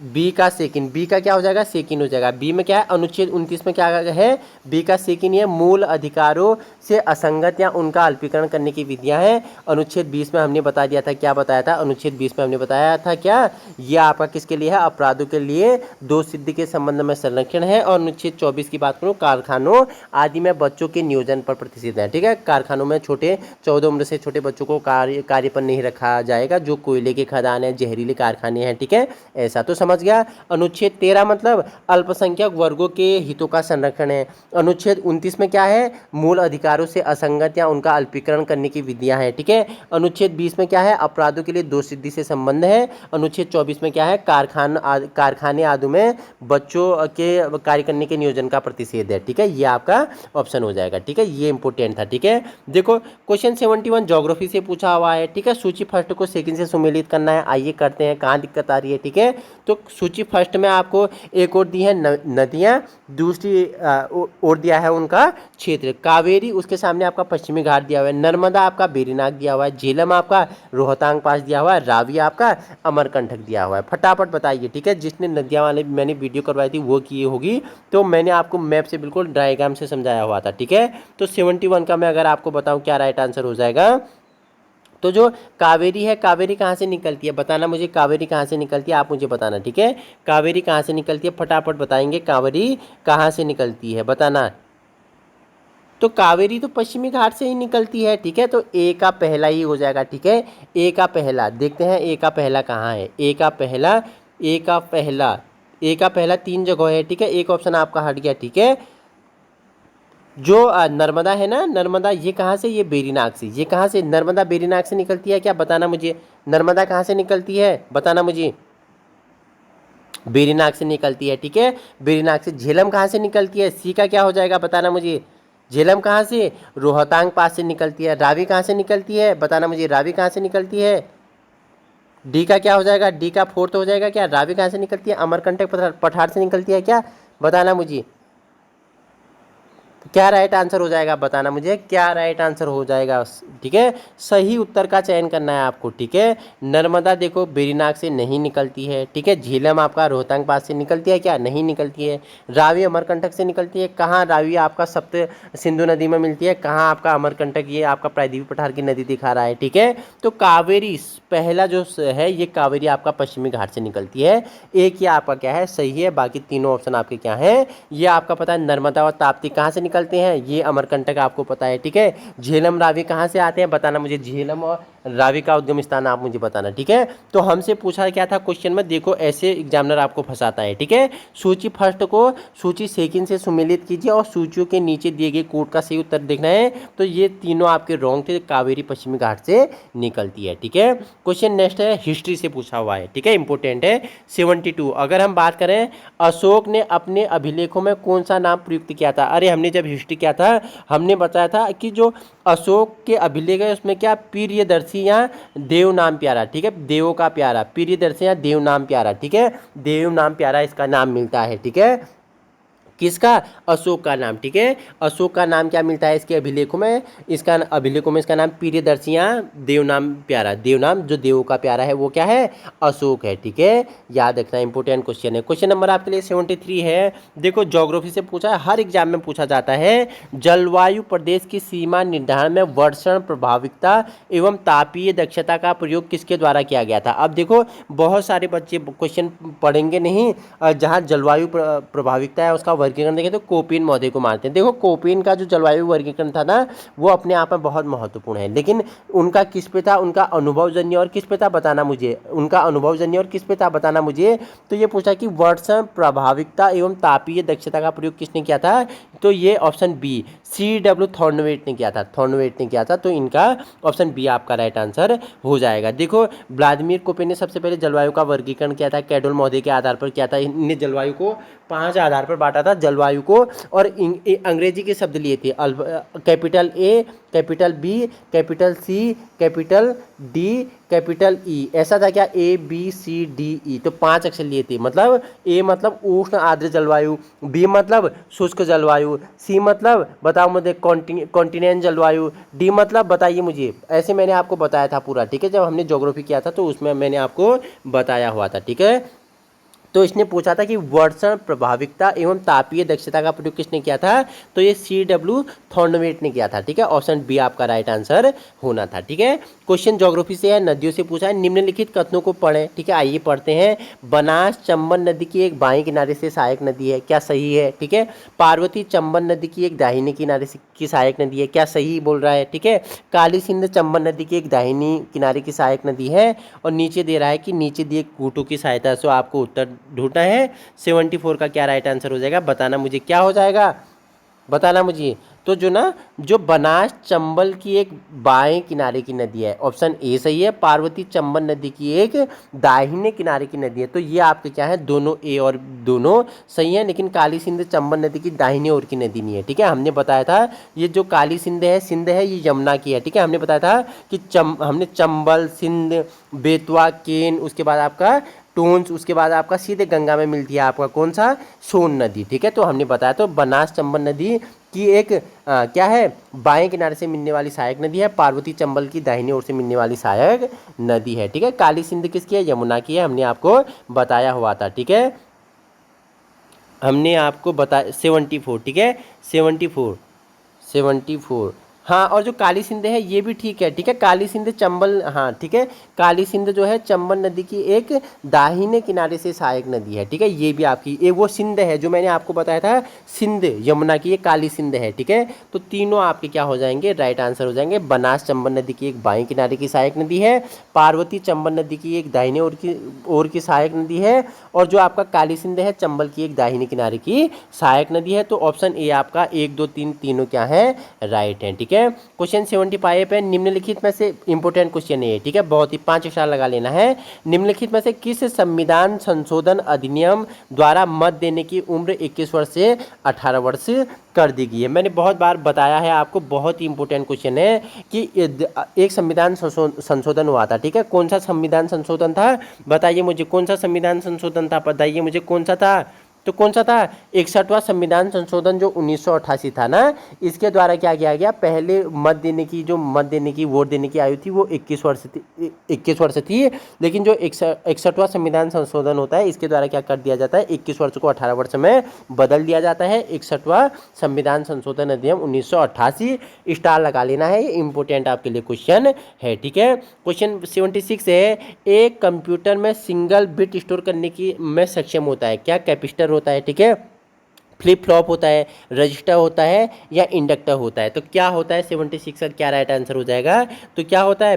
बी का सेकंड, बी का क्या हो जाएगा, सेकंड हो जाएगा। बी में क्या है, अनुच्छेद 29 में क्या है, बी का सेकंड है मूल अधिकारों से असंगत या उनका अल्पीकरण करने की विधियां हैं। अनुच्छेद 20 में हमने बता दिया था, क्या बताया था, अनुच्छेद 20 में हमने बताया था क्या, ये आपका किसके लिए है, अपराधों के लिए दोष सिद्धि के संबंध में संरक्षण है। और अनुच्छेद 24 की बात करूँ, कारखानों आदि में बच्चों के नियोजन पर प्रतिषेध है, ठीक है। कारखानों में छोटे 14 उम्र से छोटे बच्चों को कार्य पर नहीं रखा जाएगा, जो कोयले के खदान है, जहरीले कारखाने हैं, ठीक है, ऐसा तो समझ गया। अनुच्छेद 13 मतलब अल्पसंख्यक वर्गों के हितों का संरक्षण है। अनुच्छेद 29 में क्या है, मूल अधिकारों से असंगत या उनका अल्पीकरण करने की विधियां हैं, ठीक है। अनुच्छेद 20 में क्या है, अपराधों के लिए दोष सिद्धि से संबंध है। अनुच्छेद 24 में क्या है, कारखाने आदि में बच्चों के कार्य करने के नियोजन का प्रतिषेध है, ठीक है। ये आपका ऑप्शन हो जाएगा, ठीक है। ये इंपॉर्टेंट था, ठीक है। देखो क्वेश्चन 71 ज्योग्राफी से पूछा हुआ है, ठीक है। सूची फर्स्ट को सेकंड से सुमेलित करना है। आइए करते हैं, कहाँ दिक्कत आ रही है, ठीक है। तो सूची फर्स्ट में आपको एक और दी है नदियाँ, दूसरी और दिया है उनका क्षेत्र। कावेरी उसके सामने आपका पश्चिमी घाट दिया हुआ है, नर्मदा आपका बेरीनाग दिया हुआ है, झेलम आपका रोहतांग पास दिया हुआ है, रावी आपका अमरकंटक दिया हुआ है। फटाफट बताइए, ठीक है। जिसने नदियाँ वाले मैंने वीडियो करवाई थी वो की होगी, तो मैंने आपको मैप से बिल्कुल डायग्राम से समझाया हुआ था, ठीक है। तो 71 का मैं अगर आपको बताऊं क्या राइट आंसर हो जाएगा, तो जो कावेरी है, कावेरी कहाँ से निकलती है बताना मुझे, कावेरी कहाँ से निकलती है आप मुझे बताना, ठीक है। कावेरी कहाँ से निकलती है, फटाफट बताएंगे, कावेरी कहाँ से निकलती है बताना। तो कावेरी तो पश्चिमी घाट से ही निकलती है, ठीक है। तो ए का पहला ही हो जाएगा, ठीक है। ए का पहला देखते हैं, ए का पहला कहाँ है, ए का पहला, ए का पहला, ए का पहला 3 जगह है, ठीक है। एक ऑप्शन आपका हट गया, ठीक है। जो नर्मदा है ना, नर्मदा ये कहाँ से, ये बेरीनाग से, ये कहाँ से, नर्मदा बेरीनाग से निकलती है क्या बताना मुझे, नर्मदा कहाँ से निकलती है बताना मुझे, बेरीनाग से निकलती है, ठीक है। बेरीनाग से। झेलम कहाँ से निकलती है, सी का क्या हो जाएगा बताना मुझे, झेलम कहाँ से, रोहतांग पास से निकलती है। रावी कहाँ से निकलती है बताना मुझे, रावी कहाँ से निकलती है, डी का क्या हो जाएगा, डी का फोर्थ हो जाएगा क्या, रावी कहाँ से निकलती है, अमरकंटक पठार से निकलती है क्या बताना मुझे। क्या राइट आंसर हो जाएगा बताना मुझे, क्या राइट आंसर हो जाएगा, ठीक है। सही उत्तर का चयन करना है आपको, ठीक है। नर्मदा देखो बेरीनाग से नहीं निकलती है, ठीक है। झेलम आपका रोहतांग पास से निकलती है क्या, नहीं निकलती है। रावी अमरकंटक से निकलती है, कहाँ रावी आपका सप्त सिंधु नदी में मिलती है, कहाँ आपका अमरकंटक ये आपका प्रायद्वीप पठार की नदी दिखा रहा है, ठीक है। तो कावेरी पहला जो है, ये कावेरी आपका पश्चिमी घाट से निकलती है। एक ही आपका क्या है, सही है, बाकी तीनों ऑप्शन आपके क्या हैं, ये आपका पता है। नर्मदा और ताप्ती कहाँ से निकलते हैं, ये अमरकंटक आपको पता है, ठीक है। झेलम रावी कहाँ से आते हैं बताना मुझे, झेलम और रावी का उद्गम स्थान आप मुझे बताना, ठीक है। तो हमसे पूछा क्या था क्वेश्चन में, देखो ऐसे एग्जामिनर आपको फंसाता है, ठीक है। सूची फर्स्ट को सूची सेकंड से सुमेलित कीजिए और सूचियों के नीचे दिए गए कोड का सही उत्तर देखना है। तो ये तीनों आपके रॉन्ग थे, कावेरी पश्चिमी घाट से निकलती है, ठीक है। क्वेश्चन नेक्स्ट है, हिस्ट्री से पूछा हुआ है, ठीक है, इंपॉर्टेंट है। 72 अगर हम बात करें, अशोक ने अपने अभिलेखों में कौन सा नाम प्रयुक्त किया था। अरे हमने जब हिस्ट्री किया था हमने बताया था कि जो अशोक के अभिलेख है उसमें क्या, प्रियदर्शी या देव नाम प्यारा, ठीक है। देवों का प्यारा, प्रियदर्शी या देव नाम प्यारा, ठीक है। देव नाम प्यारा इसका नाम मिलता है, ठीक है। किसका, अशोक का नाम, ठीक है। अशोक का नाम क्या मिलता है इसके अभिलेखों में, इसका अभिलेखों में इसका नाम प्रियदर्शियाँ देव नाम प्यारा, देव नाम जो देवों का प्यारा है वो क्या है, अशोक है, ठीक है। याद रखना, इंपॉर्टेंट क्वेश्चन है। क्वेश्चन नंबर आपके लिए 73 है। देखो ज्योग्राफी से पूछा है, हर एग्जाम में पूछा जाता है। जलवायु प्रदेश की सीमा निर्धारण में वर्षण प्रभाविकता एवं तापीय दक्षता का प्रयोग किसके द्वारा किया गया था। अब देखो बहुत सारे बच्चे क्वेश्चन पढ़ेंगे नहीं, जहाँ जलवायु प्रभाविकता है उसका वर्गीकरण देखें तो कोपेन महोदय को मानते हैं। देखो कोपेन का जो जलवायु वर्गीकरण था ना, वो अपने आप में बहुत महत्वपूर्ण है, लेकिन उनका किस पे था, उनका अनुभवजन्य और किस पे था बताना मुझे, उनका अनुभवजन्य और किस पे था बताना मुझे। तो ये पूछा कि वर्षण प्रभाविकता एवं तापीय दक्षता का प्रयोग किसने किया था, तो ये ऑप्शन बी C.W. थॉर्नवेट ने किया था, थॉर्नवेट ने किया था। तो इनका ऑप्शन बी आपका राइट आंसर हो जाएगा। देखो व्लादिमीर कोपेन ने सबसे पहले जलवायु का वर्गीकरण किया था, कैडोल महोदय के आधार पर किया था। इनने जलवायु को 5 आधार पर बांटा था जलवायु को, और अंग्रेजी के शब्द लिए थे, capital A, capital B, capital C, capital D, capital E, ऐसा था क्या, ABCDE। तो 5 अक्षर लिए थे, मतलब ए मतलब उष्ण आर्द्र जलवायु, बी मतलब शुष्क जलवायु, सी मतलब बताओ मुझे कॉन्टिनेंट जलवायु, डी मतलब बताइए मुझे। ऐसे मैंने आपको बताया था पूरा, ठीक है। जब हमने ज्योग्राफी किया था तो उसमें मैंने आपको बताया हुआ था, ठीक है। तो इसने पूछा था कि वर्षण प्रभाविकता एवं तापीय दक्षता का प्रयोग किसने किया था, तो ये C.W. थॉर्नवेट ने किया था, ठीक है। ऑप्शन बी आपका राइट आंसर होना था, ठीक है। क्वेश्चन ज्योग्राफी से है, नदियों से पूछा है, निम्नलिखित कथनों को पढ़ें, ठीक है। आइए पढ़ते हैं। बनास चंबल नदी की एक बाएं किनारे से सहायक नदी है, क्या सही है, ठीक है। पार्वती चंबल नदी की एक दाहिने किनारे से की सहायक नदी है, क्या सही बोल रहा है, ठीक है। काली सिंध चंबल नदी की एक दाहिनी किनारे की सहायक नदी है, और नीचे दे रहा है कि नीचे दिए कूटों की सहायता से आपको उत्तर ढूंढना है। 74 का क्या राइट आंसर हो जाएगा, बताना मुझे क्या हो जाएगा, बताना मुझे। तो जो ना जो बनास चंबल की एक बाएं किनारे की नदी है, ऑप्शन ए सही है। पार्वती चंबल नदी की एक दाहिने किनारे की नदी है। तो ये आपके क्या है, दोनों ए और दोनों सही है, लेकिन काली सिंध चंबल नदी की दाहिने ओर की नदी नहीं है। ठीक है, हमने बताया था ये जो काली सिंध है ये यमुना की है। ठीक है, हमने बताया था कि हमने चंबल, सिंध, बेतवा, केन, उसके बाद आपका टोंस, उसके बाद आपका सीधे गंगा में मिलती है आपका कौन सा, सोन नदी। ठीक है, तो हमने बताया तो बनास चंबल नदी की एक क्या है, बाएं किनारे से मिलने वाली सहायक नदी है। पार्वती चंबल की दाहिनी ओर से मिलने वाली सहायक नदी है। ठीक है, काली सिंध किसकी है, यमुना की है, हमने आपको बताया हुआ था। ठीक है, हमने आपको बताया 74। ठीक है, 74। हाँ, और जो काली सिंध है ये भी ठीक है। ठीक है, काली सिंध चंबल, हाँ ठीक है, काली सिंध जो है चंबल नदी की एक दाहिने किनारे से सहायक नदी है। ठीक है, ये भी आपकी ये वो सिंध है जो मैंने आपको बताया था, सिंध यमुना की, ये काली सिंध है। ठीक है, तो तीनों आपके क्या हो जाएंगे, राइट आंसर हो जाएंगे। बनास चंबल नदी की एक बाएं किनारे की सहायक नदी है, पार्वती चंबल नदी की एक दाहिने ओर की सहायक नदी है, और जो आपका काली सिंध है चंबल की एक दाहिने किनारे की सहायक नदी है। तो ऑप्शन ए आपका 1 2 3 तीनों क्या है, राइट है। ठीक है, क्वेश्चन 75 है, निम्नलिखित में से इंपोर्टेंट क्वेश्चन है। ठीक है, बहुत ही 5 स्टार लगा लेना है। निम्नलिखित में से किस संविधान संशोधन अधिनियम द्वारा मत देने की उम्र 21 वर्ष से 18 वर्ष कर दी गई है। मैंने बहुत बार बताया है आपको, बहुत ही इंपॉर्टेंट क्वेश्चन है कि एक संविधान संशोधन हुआ था। ठीक है, कौन सा संविधान संशोधन था, बताइए मुझे, कौन सा संविधान संशोधन था, बताइए मुझे कौन सा था। तो कौन सा था, 61वां संविधान संशोधन जो 1988 था ना, इसके द्वारा क्या किया गया, पहले मत देने की वोट देने की आयु थी वो 21 वर्ष थी, लेकिन जो 61वां संविधान संशोधन होता है इसके द्वारा क्या कर दिया जाता है, 21 वर्ष को 18 वर्ष में बदल दिया जाता है। 61वां संविधान संशोधन अधिनियम 1988, स्टार लगा लेना है, ये इंपोर्टेंट आपके लिए क्वेश्चन है। ठीक है, क्वेश्चन 76 है, एक कंप्यूटर में सिंगल बिट स्टोर करने की में सक्षम होता है, क्या कैपेसिटर होता है। ठीक है, फ्लिप फ्लॉप होता है, रजिस्टर होता है, या इंडक्टर होता है। तो क्या होता है 76 का क्या राइट आंसर हो जाएगा, तो क्या होता है,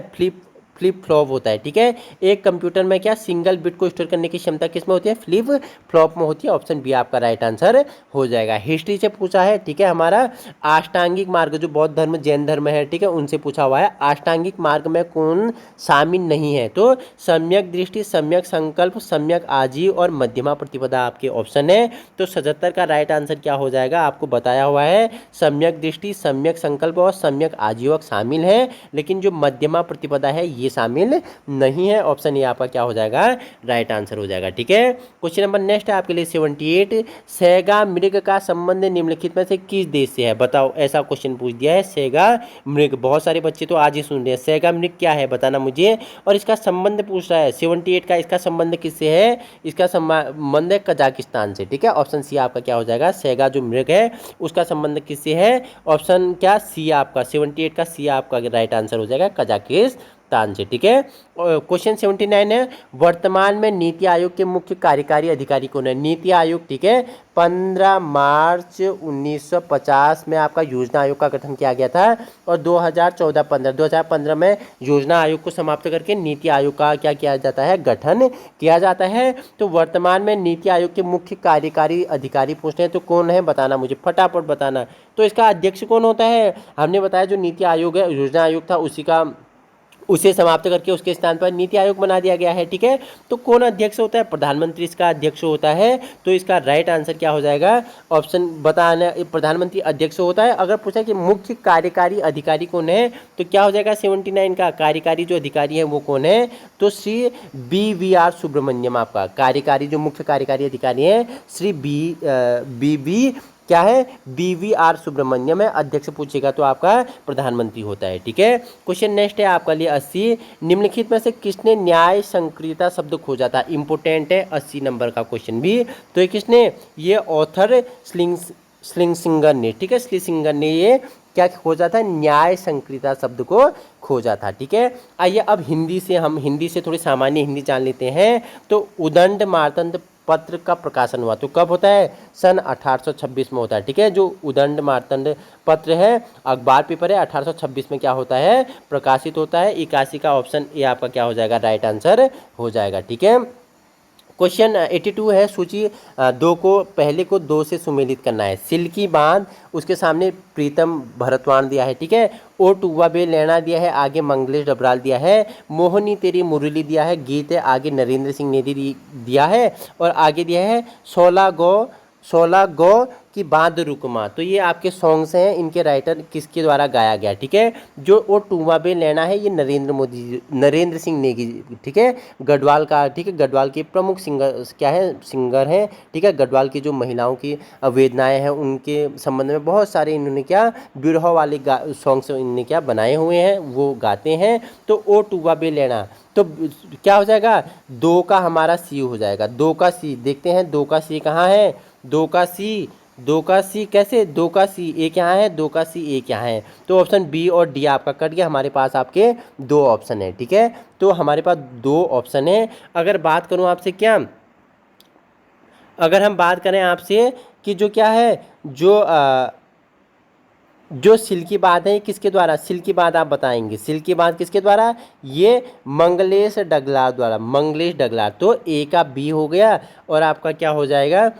फ्लिप फ्लॉप होता है। ठीक है, एक कंप्यूटर में क्या सिंगल बिट को स्टोर करने की क्षमता किस में होती है, फ्लिप फ्लॉप में होती है। ऑप्शन बी आपका राइट आंसर हो जाएगा। हिस्ट्री से पूछा है। ठीक है, हमारा अष्टांगिक मार्ग जो बौद्ध धर्म जैन धर्म है, ठीक है, उनसे पूछा हुआ है, अष्टांगिक मार्ग में कौन शामिल नहीं है। तो सम्यक दृष्टि, सम्यक संकल्प, सम्यक आजीव और मध्यमा प्रतिपदा आपके ऑप्शन है। तो 77 का राइट आंसर क्या हो जाएगा, आपको बताया हुआ है, सम्यक दृष्टि, सम्यक संकल्प और सम्यक आजीवक शामिल है, लेकिन जो मध्यमा प्रतिपदा है ये शामिल नहीं है। ऑप्शन ए आपका क्या हो जाएगा, राइट आंसर हो जाएगा। ठीक है, क्वेश्चन नंबर नेक्स्ट है आपके लिए 78, सैगा मृग का संबंध निम्नलिखित में से किस देश से है, बताओ, ऐसा क्वेश्चन पूछ दिया है। सैगा मृग, बहुत सारे बच्चे तो आज ही सुन रहे हैं, सैगा मृग क्या है बताना मुझे, और इसका संबंध पूछ रहा है 78 का, इसका संबंध किससे है, इसका संबंध है कजाकिस्तान से। ठीक है, ऑप्शन सी आपका क्या हो जाएगा, सैगा जो मृग है उसका संबंध किससे है, ऑप्शन क्या सी आपका, 78 का सी आपका राइट आंसर हो जाएगा, कजाकिस्तान से। ठीक है, क्वेश्चन 79 है, वर्तमान में नीति आयोग के मुख्य कार्यकारी अधिकारी कौन है। नीति आयोग, ठीक है, 15 मार्च 1950 में आपका योजना आयोग का गठन किया गया था, और 2014-15 में योजना आयोग को समाप्त करके नीति आयोग का क्या किया जाता है, गठन किया जाता है। तो वर्तमान में नीति आयोग के मुख्य कार्यकारी अधिकारी पूछते हैं तो कौन है, बताना मुझे, फटाफट बताना। तो इसका अध्यक्ष कौन होता है, हमने बताया जो नीति आयोग है, योजना आयोग था, उसे समाप्त करके उसके स्थान पर नीति आयोग बना दिया गया है। ठीक है, तो कौन अध्यक्ष होता है, प्रधानमंत्री इसका अध्यक्ष होता है। तो इसका राइट आंसर क्या हो जाएगा, ऑप्शन बताना, प्रधानमंत्री अध्यक्ष होता है। अगर पूछा कि मुख्य कार्यकारी अधिकारी कौन है, तो क्या हो जाएगा 79 का, कार्यकारी जो अधिकारी है वो कौन है, तो श्री BVR सुब्रमण्यम आपका कार्यकारी जो मुख्य कार्यकारी अधिकारी है, श्री BV क्या है, BVR सुब्रमण्यम है। अध्यक्ष पूछेगा तो आपका प्रधानमंत्री होता है। ठीक है, क्वेश्चन नेक्स्ट है आपका लिए 80, निम्नलिखित में से किसने न्याय संक्रियता शब्द खोजा था, इंपोर्टेंट है 80 नंबर का क्वेश्चन भी। तो ये किसने, ये ऑथर स्लिंगसिंगर ने, ठीक है, स्लिंगसिंगर ने ये क्या खोजा था, न्याय संक्रियता शब्द को खोजा था। ठीक है, आइए अब हम हिंदी से थोड़ी सामान्य हिंदी जान लेते हैं। तो उदंड मार्तंड पत्र का प्रकाशन हुआ तो कब होता है, सन 1826 में होता है। ठीक है, जो उदंड मार्तंड पत्र है अखबार पेपर है, 1826 में क्या होता है, प्रकाशित होता है। 81 का ऑप्शन ए आपका क्या हो जाएगा, राइट आंसर हो जाएगा। ठीक है, क्वेश्चन 82 है, सूची दो को पहले को दो से सुमेलित करना है। सिल्की बांध, उसके सामने प्रीतम भरतवाण दिया है, ठीक है। ओ टूवा बे लैना दिया है, आगे मंगलेश डबराल दिया है। मोहनी तेरी मुरली दिया है, गीत है, आगे नरेंद्र सिंह नेदी दिया है। और आगे दिया है 16 गौ की बांध रुकमा। तो ये आपके सॉन्ग्स हैं, इनके राइटर किसके द्वारा गाया गया, ठीक है। जो ओ टूवा बे लेना है, ये नरेंद्र सिंह नेगी, ठीक है, गढ़वाल का, ठीक है। गढ़वाल के प्रमुख सिंगर क्या है, सिंगर हैं, ठीक है। गढ़वाल की जो महिलाओं की वेदनाएं हैं उनके संबंध में बहुत सारे इन्होंने क्या बिरह वाले सॉन्ग्स इन्होंने क्या बनाए हुए हैं, वो गाते हैं। तो ओ टूवा बे लेना, तो क्या हो जाएगा, दो का हमारा सी हो जाएगा। दो का सी देखते हैं, दो का सी कहाँ है, दो का सी कैसे, दो का सी एक यहाँ है, दो का सी एक यहाँ है। तो ऑप्शन बी और डी आपका कट गया, हमारे पास आपके दो ऑप्शन है, ठीक है। तो हमारे पास दो ऑप्शन है। अगर बात करूँ आपसे क्या, अगर हम बात करें आपसे कि जो क्या है, जो सिल्की बात है ये किसके द्वारा, सिल्की बात आप बताएंगे, सिल्की बात किसके द्वारा, ये मंगलेश डगलार द्वारा, मंगलेश डगलार। तो ए का बी हो गया और आपका क्या हो जाएगा,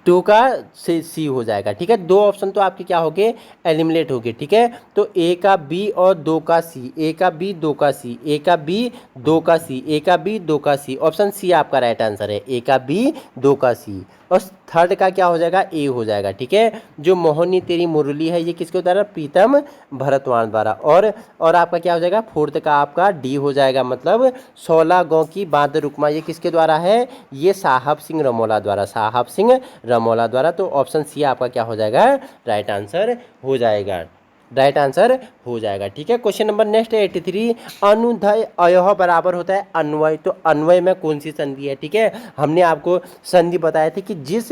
टू का सी हो जाएगा, ठीक है। दो ऑप्शन तो आपके क्या हो गए, एलिमिनेट हो गए, ठीक है। तो ए का बी और दो का सी, ए का बी दो का सी, ए का बी दो का सी, ए का बी दो का सी, ऑप्शन सी आपका राइट आंसर है, ए का बी दो का सी। और थर्ड का क्या हो जाएगा, ए हो जाएगा, ठीक है। जो मोहनी तेरी मुरली है, ये किसके द्वारा, प्रीतम भरतवाण द्वारा। और आपका क्या हो जाएगा, फोर्थ का आपका डी हो जाएगा, मतलब 16 गांव की बांध रुकमा, ये किसके द्वारा है, ये साहब सिंह रमोला द्वारा, साहब सिंह रमोला द्वारा। तो ऑप्शन सी आपका क्या हो जाएगा, राइट आंसर हो जाएगा, राइट आंसर हो जाएगा, ठीक है। क्वेश्चन नंबर नेक्स्ट है 83, अनुधय अयह बराबर होता है अन्वय। तो अन्वय में कौन सी संधि है, ठीक है। हमने आपको संधि बताया था कि जिस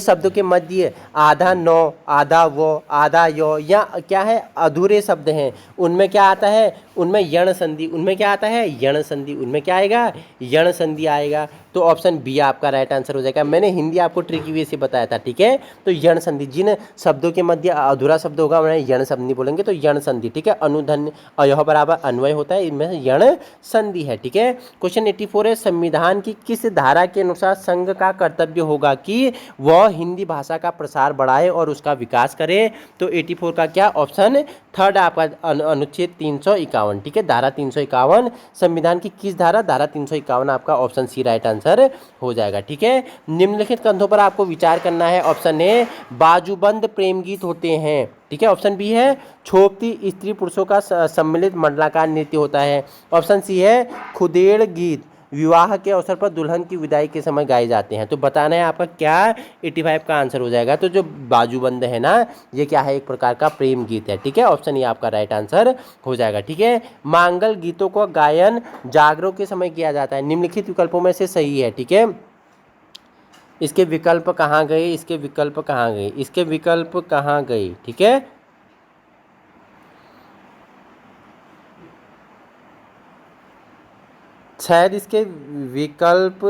शब्दों के मध्य आधा नौ, आधा वो, आधा यो या क्या है अधूरे शब्द हैं, उनमें क्या आता है, उनमें यण संधि, उनमें क्या आता है, यण संधि, उनमें क्या आएगा, यण संधि आएगा। तो ऑप्शन बी आपका राइट आंसर हो जाएगा। मैंने हिंदी आपको ट्रिकी वे से बताया था, ठीक है। तो यण संधि, जिन शब्दों के मध्य अधूरा शब्द होगा उन्हें यण संधि बोलेंगे, तो यण संधि, ठीक है। अनुधन्य अयह बराबर अन्वय होता है, इनमें यण संधि है, ठीक है। क्वेश्चन 84 है, संविधान की किस धारा के अनुसार संघ का कर्तव्य होगा कि वह हिंदी भाषा का प्रसार बढ़ाए और उसका विकास करे। तो 84 का क्या ऑप्शन थर्ड आपका अनुच्छेद 351, ठीक है, धारा 351, संविधान की किस धारा, धारा 351 आपका ऑप्शन सी राइट आंसर हो जाएगा, ठीक है। निम्नलिखित कंधों पर आपको विचार करना है। ऑप्शन ए बाजूबंद प्रेम गीत होते हैं, ठीक है। ऑप्शन बी है छोपती स्त्री पुरुषों का सम्मिलित मंडलाकार नृत्य होता है। ऑप्शन सी है खुदेड़ गीत विवाह के अवसर पर दुल्हन की विदाई के समय गाए जाते हैं। तो बताना है आपका क्या 85 का आंसर हो जाएगा। तो जो बाजूबंद है ना, ये क्या है, एक प्रकार का प्रेम गीत है, ठीक है। ऑप्शन ये आपका राइट आंसर हो जाएगा, ठीक है। मांगल गीतों का गायन जागरों के समय किया जाता है, निम्नलिखित विकल्पों में से सही है, ठीक है। इसके विकल्प कहाँ गए, इसके विकल्प कहाँ गए, इसके विकल्प कहाँ गए, ठीक है। शायद इसके विकल्प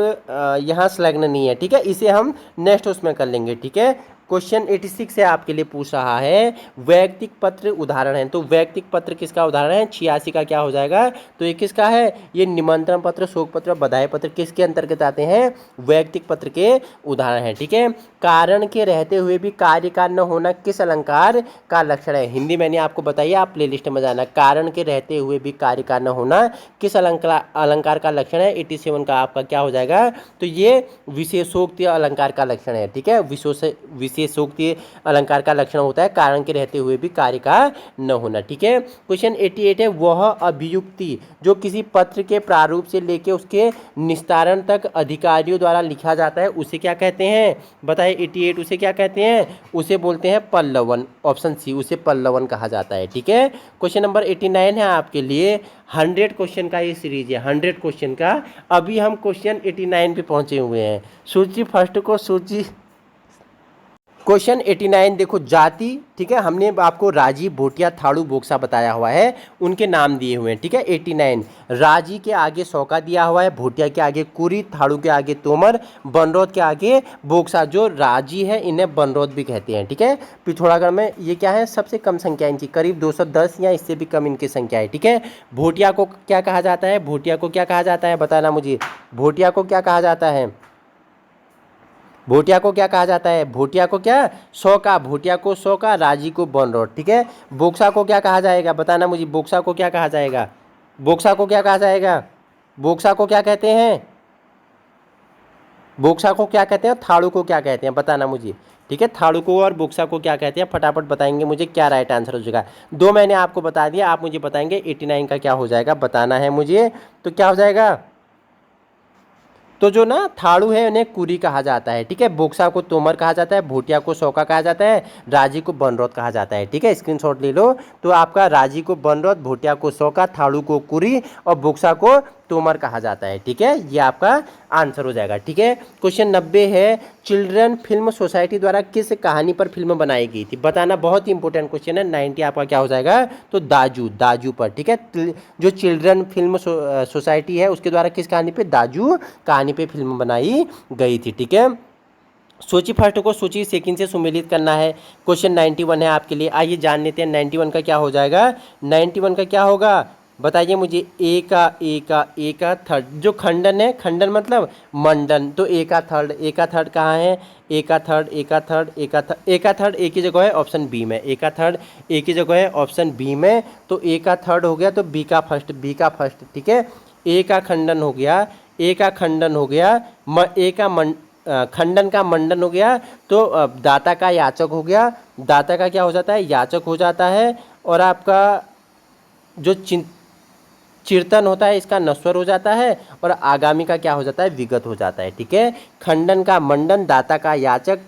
यहाँ संलग्न नहीं है, ठीक है। इसे हम नेक्स्ट उसमें कर लेंगे, ठीक है। क्वेश्चन 86 से आपके लिए पूछ रहा है वैयक्तिक पत्र उदाहरण है। तो वैयक्तिक पत्र किसका उदाहरण है, 86 का क्या हो जाएगा, तो ये किसका है, ये निमंत्रण पत्र, शोक पत्र, बधाई पत्र किसके अंतर्गत आते हैं, वैयक्तिक पत्र के उदाहरण है, ठीक है। कारण के रहते हुए भी कार्य का न होना किस अलंकार का लक्षण है। हिंदी मैंने आपको बताइए, आप प्लेलिस्ट में जाना। कारण के रहते हुए भी कार्य का न होना किस अलंकार का लक्षण है। 87 का आपका क्या हो जाएगा, तो ये विशेषोक्ति अलंकार का लक्षण है, ठीक है। विशेषोक्ति अलंकार का लक्षण होता है कारण के रहते हुए भी कार्य का न होना, ठीक है। क्वेश्चन 88 है वह अभियुक्ति जो किसी पत्र के प्रारूप से लेकर उसके निस्तारण तक अधिकारियों द्वारा लिखा जाता है उसे क्या कहते हैं, बताइए। 88 उसे क्या कहते हैं, उसे बोलते हैं पल्लवन, ऑप्शन सी, उसे पल्लवन कहा जाता है, ठीक है। क्वेश्चन नंबर 89 है आपके लिए 100 क्वेश्चन का ये सीरीज है, 100 क्वेश्चन का। अभी हम क्वेश्चन 89 पे पहुंचे हुए हैं। सूची फर्स्ट को सूची क्वेश्चन 89 देखो, जाति, ठीक है, हमने आपको राजी, भोटिया, थाड़ू, बोक्सा बताया हुआ है, उनके नाम दिए हुए हैं, ठीक है। 89 राजी के आगे सौका दिया हुआ है, भोटिया के आगे कुरी, थाड़ू के आगे तोमर, बनरौत के आगे बोक्सा। जो राजी है इन्हें बनरौत भी कहते हैं, ठीक है। पिथौरागढ़ में ये क्या है, सबसे कम संख्या इनकी, करीब 210 या इससे भी कम इनकी संख्या है, ठीक है। भोटिया को क्या कहा जाता है, भोटिया को क्या कहा जाता है, बताना मुझे, भोटिया को क्या कहा जाता है, भोटिया को क्या कहा जाता है, भोटिया को क्या, सौका, भोटिया को सौका, राजी को बनरौत, ठीक है। बोक्सा को क्या कहा जाएगा, बताना मुझे, बोक्सा को क्या कहा जाएगा, बोक्सा को क्या कहा जाएगा, बोक्सा को क्या कहते हैं, बोक्सा को क्या कहते हैं, थाड़ू को क्या कहते हैं, बताना मुझे, ठीक है। थाड़ू को और बोक्सा को क्या कहते हैं, फटाफट बताएंगे मुझे, क्या राइट आंसर हो जाएगा। दो मैंने आपको बता दिया, आप मुझे बताएंगे 89 का क्या हो जाएगा, बताना है मुझे। तो क्या हो जाएगा, तो जो ना थाड़ू है उन्हें कुरी कहा जाता है, ठीक है। बोक्सा को तोमर कहा जाता है, भोटिया को सौका कहा जाता है, राजी को बनरौत कहा जाता है, ठीक है। स्क्रीनशॉट ले लो। तो आपका राजी को बनरौत, भोटिया को सौका, थाड़ू को कुरी और बोक्सा को तोमर कहा जाता है, ठीक है। ये आपका आंसर हो जाएगा, ठीक है। क्वेश्चन 90 है, चिल्ड्रन फिल्म सोसाइटी द्वारा किस कहानी पर फिल्म बनाई गई थी, बताना। बहुत ही इंपॉर्टेंट क्वेश्चन है। 90 आपका क्या हो जाएगा, तो दाजू, दाजू पर, ठीक है। जो चिल्ड्रन फिल्म सोसाइटी है उसके द्वारा किस कहानी पे, दाजू कहानी पे फिल्म बनाई गई थी, ठीक है। सूची फर्स्ट को सूची सेकंड से सुमेलित करना है। क्वेश्चन 91 है आपके लिए, आइए जान लेते हैं 91 का क्या हो जाएगा। 91 का क्या होगा, बताइए मुझे। ए का थर्ड, जो खंडन है, खंडन मतलब मंडन, तो ए का थर्ड कहाँ है, ए का थर्ड, ए का थर्ड, ए का थर्ड, ए का थर्ड ए की जगह है ऑप्शन बी में, ए का थर्ड ए की जगह है ऑप्शन बी में, तो ए का थर्ड हो गया, तो बी का फर्स्ट, बी का फर्स्ट, ठीक है। ए का खंडन हो गया, ए का खंडन हो गया, ए का खंडन का मंडन हो गया, तो दाता का याचक हो गया, दाता का क्या हो जाता है, याचक हो जाता है। और आपका जो चिर्तन होता है इसका नश्वर हो जाता है, और आगामी का क्या हो जाता है, विगत हो जाता है, ठीक है। खंडन का मंडन, दाता का याचक,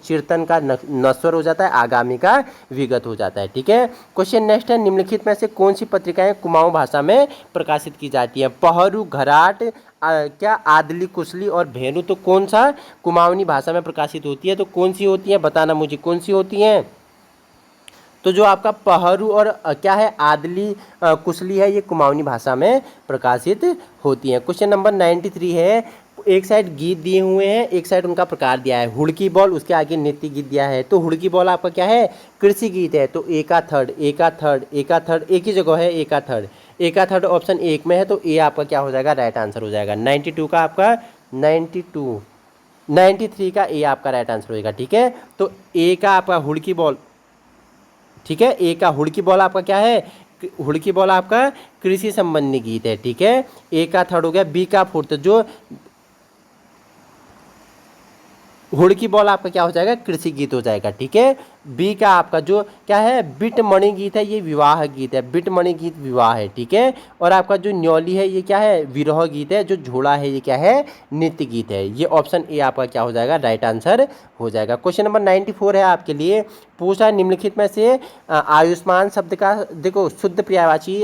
चिर्तन का नश्वर हो जाता है, आगामी का विगत हो जाता है, ठीक है। क्वेश्चन नेक्स्ट है, निम्नलिखित में से कौन सी पत्रिकाएं कुमाऊं भाषा में प्रकाशित की जाती है। पहरू, घराट, क्या आदली, कुशली और भेरू, तो कौन सा कुमाऊनी भाषा में प्रकाशित होती है, तो कौन सी होती है, बताना मुझे, कौन सी होती हैं। तो जो आपका पहरू और क्या है, आदली, कुशली है, ये कुमाऊनी भाषा में प्रकाशित होती हैं। क्वेश्चन नंबर 93 है, एक साइड गीत दिए हुए हैं, एक साइड उनका प्रकार दिया है। हुड़की बॉल, उसके आगे नृत्य गीत दिया है, तो हुड़की बॉल आपका क्या है, कृषि गीत है, तो ए का थर्ड, ए का थर्ड, ए का थर्ड, एक ही जगह है, ए का थर्ड, ए का थर्ड ऑप्शन एक में है, तो ए आपका क्या हो जाएगा, राइट आंसर हो जाएगा। 92 का आपका 92, 93 का ए आपका राइट आंसर होगा, ठीक है। तो ए का आपका हुड़की बॉल, ठीक है, ए का हुड़की बॉल आपका क्या है, हुड़की बॉल आपका कृषि संबंधी गीत है, ठीक है। ए का थर्ड हो गया, बी का फोर्थ, जो हुड़की बॉल आपका क्या हो जाएगा, कृषि गीत हो जाएगा, ठीक है। बी का आपका जो क्या है, बिट मणि गीत है, ये विवाह गीत है, बिट मणि गीत विवाह है, ठीक है। और आपका जो न्योली है ये क्या है, विरह गीत है, जो झोला है ये क्या है, नृत्य गीत है। ये ऑप्शन ए आपका क्या हो जाएगा, राइट आंसर हो जाएगा। क्वेश्चन नंबर 94 है आपके लिए, पूछा निम्नलिखित में से आयुष्मान शब्द का देखो शुद्ध पर्यायवाची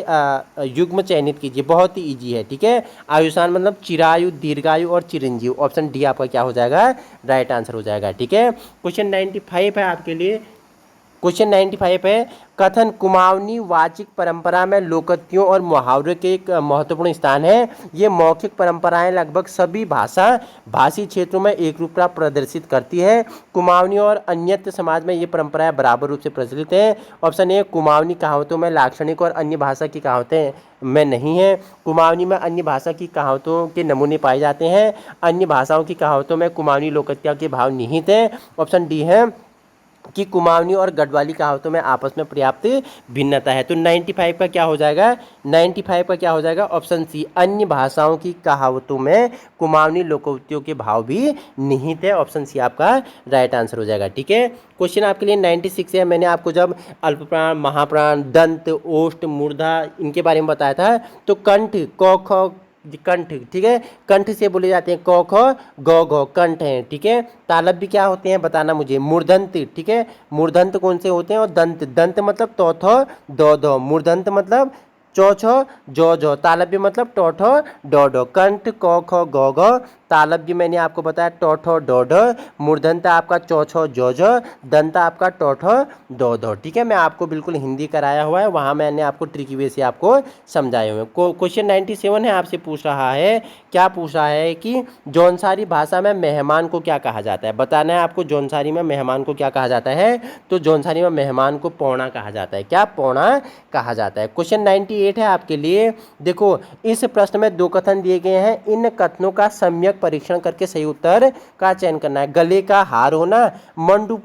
युग्म चयनित कीजिए। बहुत ही ईजी है, ठीक है। आयुष्मान मतलब चिरायु, दीर्घायु और चिरंजीव, ऑप्शन डी आपका क्या हो जाएगा, राइट आंसर हो जाएगा, ठीक है। क्वेश्चन 95 है आपके लिए, क्वेश्चन 95 है, कथन कुमाऊनी वाचिक परंपरा में लोकोक्तियों और मुहावरे के एक महत्वपूर्ण स्थान है। ये मौखिक परंपराएं लगभग सभी भाषी क्षेत्रों में एक रूपता प्रदर्शित करती है। कुमाऊनी और अन्यत्र समाज में ये परंपराएं बराबर रूप से प्रचलित हैं। ऑप्शन ए, कुमाऊनी कहावतों में लाक्षणिक और अन्य भाषा की कहावतें में नहीं है। कुमाऊनी में अन्य भाषा की कहावतों के नमूने पाए जाते हैं। अन्य भाषाओं की कहावतों में कुमाऊनी लोकोक्तियों के भाव निहित हैं। ऑप्शन डी है कि कुमाऊनी और गढ़वाली कहावतों में आपस में पर्याप्त भिन्नता है। तो 95 का क्या हो जाएगा, 95 का क्या हो जाएगा, ऑप्शन सी, अन्य भाषाओं की कहावतों में कुमाऊनी लोकोक्तियों के भाव भी निहित है, ऑप्शन सी आपका राइट आंसर हो जाएगा, ठीक है। क्वेश्चन आपके लिए 96 है, मैंने आपको जब अल्पप्राण, महाप्राण, दंत, ओष्ठ, मूर्धा इनके बारे में बताया था, तो कंठ, क ख कंठ, ठीक है, कंठ से बोले जाते हैं क ख ग घ, कंठ हैं, ठीक है। तालब भी क्या होते हैं, बताना मुझे, मूर्धंत, ठीक है। मूर्धंत कौन से होते हैं, और दंत, दंत मतलब तो थ द ध, मूर्धंत मतलब चौ छो जो जो, तालव्य मतलब टो ठो डो डो, कंठ को खो गो गो, तालव्य मैंने आपको बताया टो ठो डो डो, मूर्धन्यता आपका चौ छो जो जो, दंता आपका टो ठो दो दो। ठीक है, मैं आपको बिल्कुल हिंदी कराया हुआ है, वहाँ मैंने आपको ट्रिकी वे से आपको समझाए हुए। क्वेश्चन 97 है, आपसे पूछ रहा है, क्या पूछ रहा है कि जौनसारी भाषा में मेहमान को क्या कहा जाता है। बताना है आपको जौनसारी में मेहमान को क्या कहा जाता है। तो जौनसारी में मेहमान को पौना कहा जाता है। क्या पौना कहा जाता है। क्वेश्चन 98 है आपके लिए। देखो, इस प्रश्न में दो कथन दिए गए हैं, इन कथनों का सम्यक परीक्षण करके सही उत्तर का चयन करना है। गले का हार होना, मंडू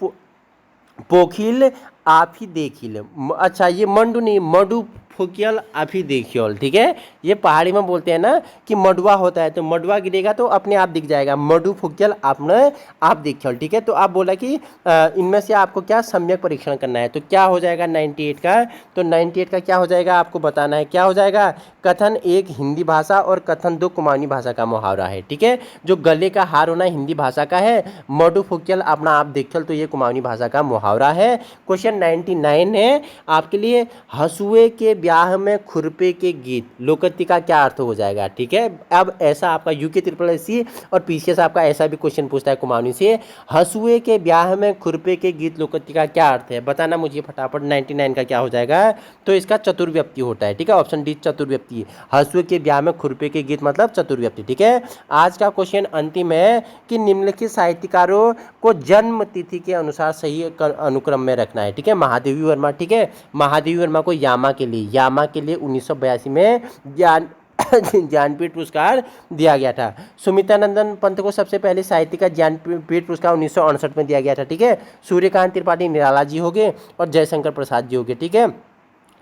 पोखिल आप ही देखिल, अच्छा ये मंडू नहीं, मडू फुकियल आप ही देखियोल। ठीक है, ये पहाड़ी में बोलते हैं ना कि मडुआ होता है, तो मडुआ गिरेगा तो अपने आप दिख जाएगा, मडू फुकियल आपने आप देखियोल। ठीक है, तो आप बोला कि इनमें से आपको क्या सम्यक परीक्षण करना है, तो क्या हो जाएगा 98 का। तो 98 का क्या हो जाएगा आपको बताना है, क्या हो जाएगा। कथन एक हिंदी भाषा और कथन दो कुमाऊनी भाषा का मुहावरा है। ठीक है, जो गले का हार होना हिंदी भाषा का है, मडू फुकियल अपना आप देखियल तो ये कुमाऊनी भाषा का मुहावरा है। क्वेश्चन 99 है आपके लिए, हसुए के ब्याह में खुरपे के गीत लोकोक्ति का क्या अर्थ हो जाएगा। ठीक है, अब ऐसा आपका यूके ट्रिपल एससी और पीसीएस आपका ऐसा भी क्वेश्चन पूछता है कुमाऊनी से, हसुए के ब्याह में खुरपे के गीत लोकोक्ति का क्या अर्थ है, बताना मुझे फटाफट। 99 का क्या हो जाएगा, तो इसका चतुर्व्यक्ति होता है। ठीक है, ऑप्शन डी चतुर्व्यक्ति, हसुए के ब्याह में खुरपे के गीत मतलब चतुर्व्यक्ति। ठीक है, आज का क्वेश्चन अंतिम है कि निम्नलिखित साहित्यकारों को जन्म तिथि के अनुसार सही अनुक्रम में रखना है। ठीक है, महादेवी वर्मा, ठीक है, महादेवी वर्मा को यामा के लिए 1982 में ज्ञानपीठ पुरस्कार दिया गया था। सुमित्रानंदन पंत को सबसे पहले साहित्य का ज्ञानपीठ पुरस्कार 1968 में दिया गया था। ठीक है, सूर्यकांत त्रिपाठी निराला जी हो गए और जयशंकर प्रसाद जी हो गए। ठीक है,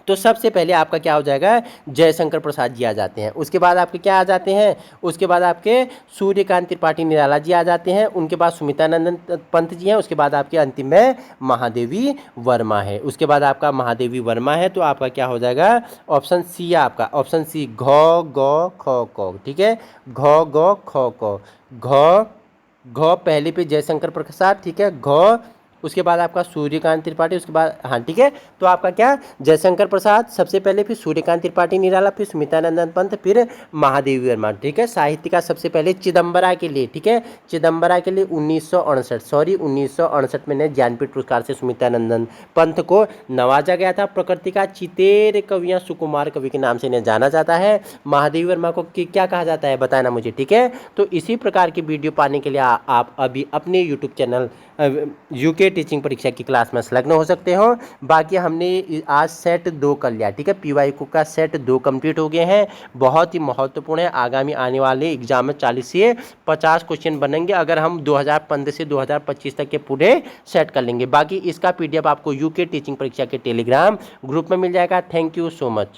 तो सबसे पहले आपका क्या हो जाएगा, जयशंकर प्रसाद जी आ जाते हैं। उसके बाद आपके क्या आ जाते हैं, उसके बाद आपके सूर्यकांत त्रिपाठी निराला जी आ जाते हैं, उनके बाद सुमित्रानंदन पंत जी हैं, उसके बाद आपके अंतिम में महादेवी वर्मा है। उसके बाद आपका महादेवी वर्मा है, तो आपका क्या हो जाएगा, ऑप्शन सी है आपका, ऑप्शन सी घ ग ख क। ठीक है, घ ग ख क, घ पहले पे जयशंकर प्रसाद, ठीक है, घ, उसके बाद आपका सूर्यकांत त्रिपाठी, उसके बाद हाँ ठीक है, तो आपका क्या जयशंकर प्रसाद सबसे पहले, फिर सूर्यकांत त्रिपाठी निराला, फिर सुमित्रानंदन पंत, फिर महादेवी वर्मा। ठीक है, साहित्य का सबसे पहले चिदम्बरा के लिए, ठीक है, चिदम्बरा के लिए 1968 में ज्ञानपीठ पुरस्कार से सुमित्रानंदन पंत को नवाजा गया था। प्रकृति का चितेर कवियाँ सुकुमार कवि के नाम से इन्हें जाना जाता है। महादेवी वर्मा को क्या कहा जाता है बताना मुझे। ठीक है, तो इसी प्रकार की वीडियो पाने के लिए आप अभी अपने यूट्यूब चैनल यूके टीचिंग परीक्षा की क्लास में संलग्न हो सकते हो। बाकी हमने आज सेट 2 कर लिया। ठीक है, पीवाईक्यू का सेट 2 कंप्लीट हो गए हैं, बहुत ही महत्वपूर्ण है। आगामी आने वाले एग्जाम में 40 से 50 क्वेश्चन बनेंगे अगर हम 2015 से 2025 तक के पूरे सेट कर लेंगे। बाकी इसका PDF आपको यूके टीचिंग परीक्षा के टेलीग्राम ग्रुप में मिल जाएगा। Thank you so much.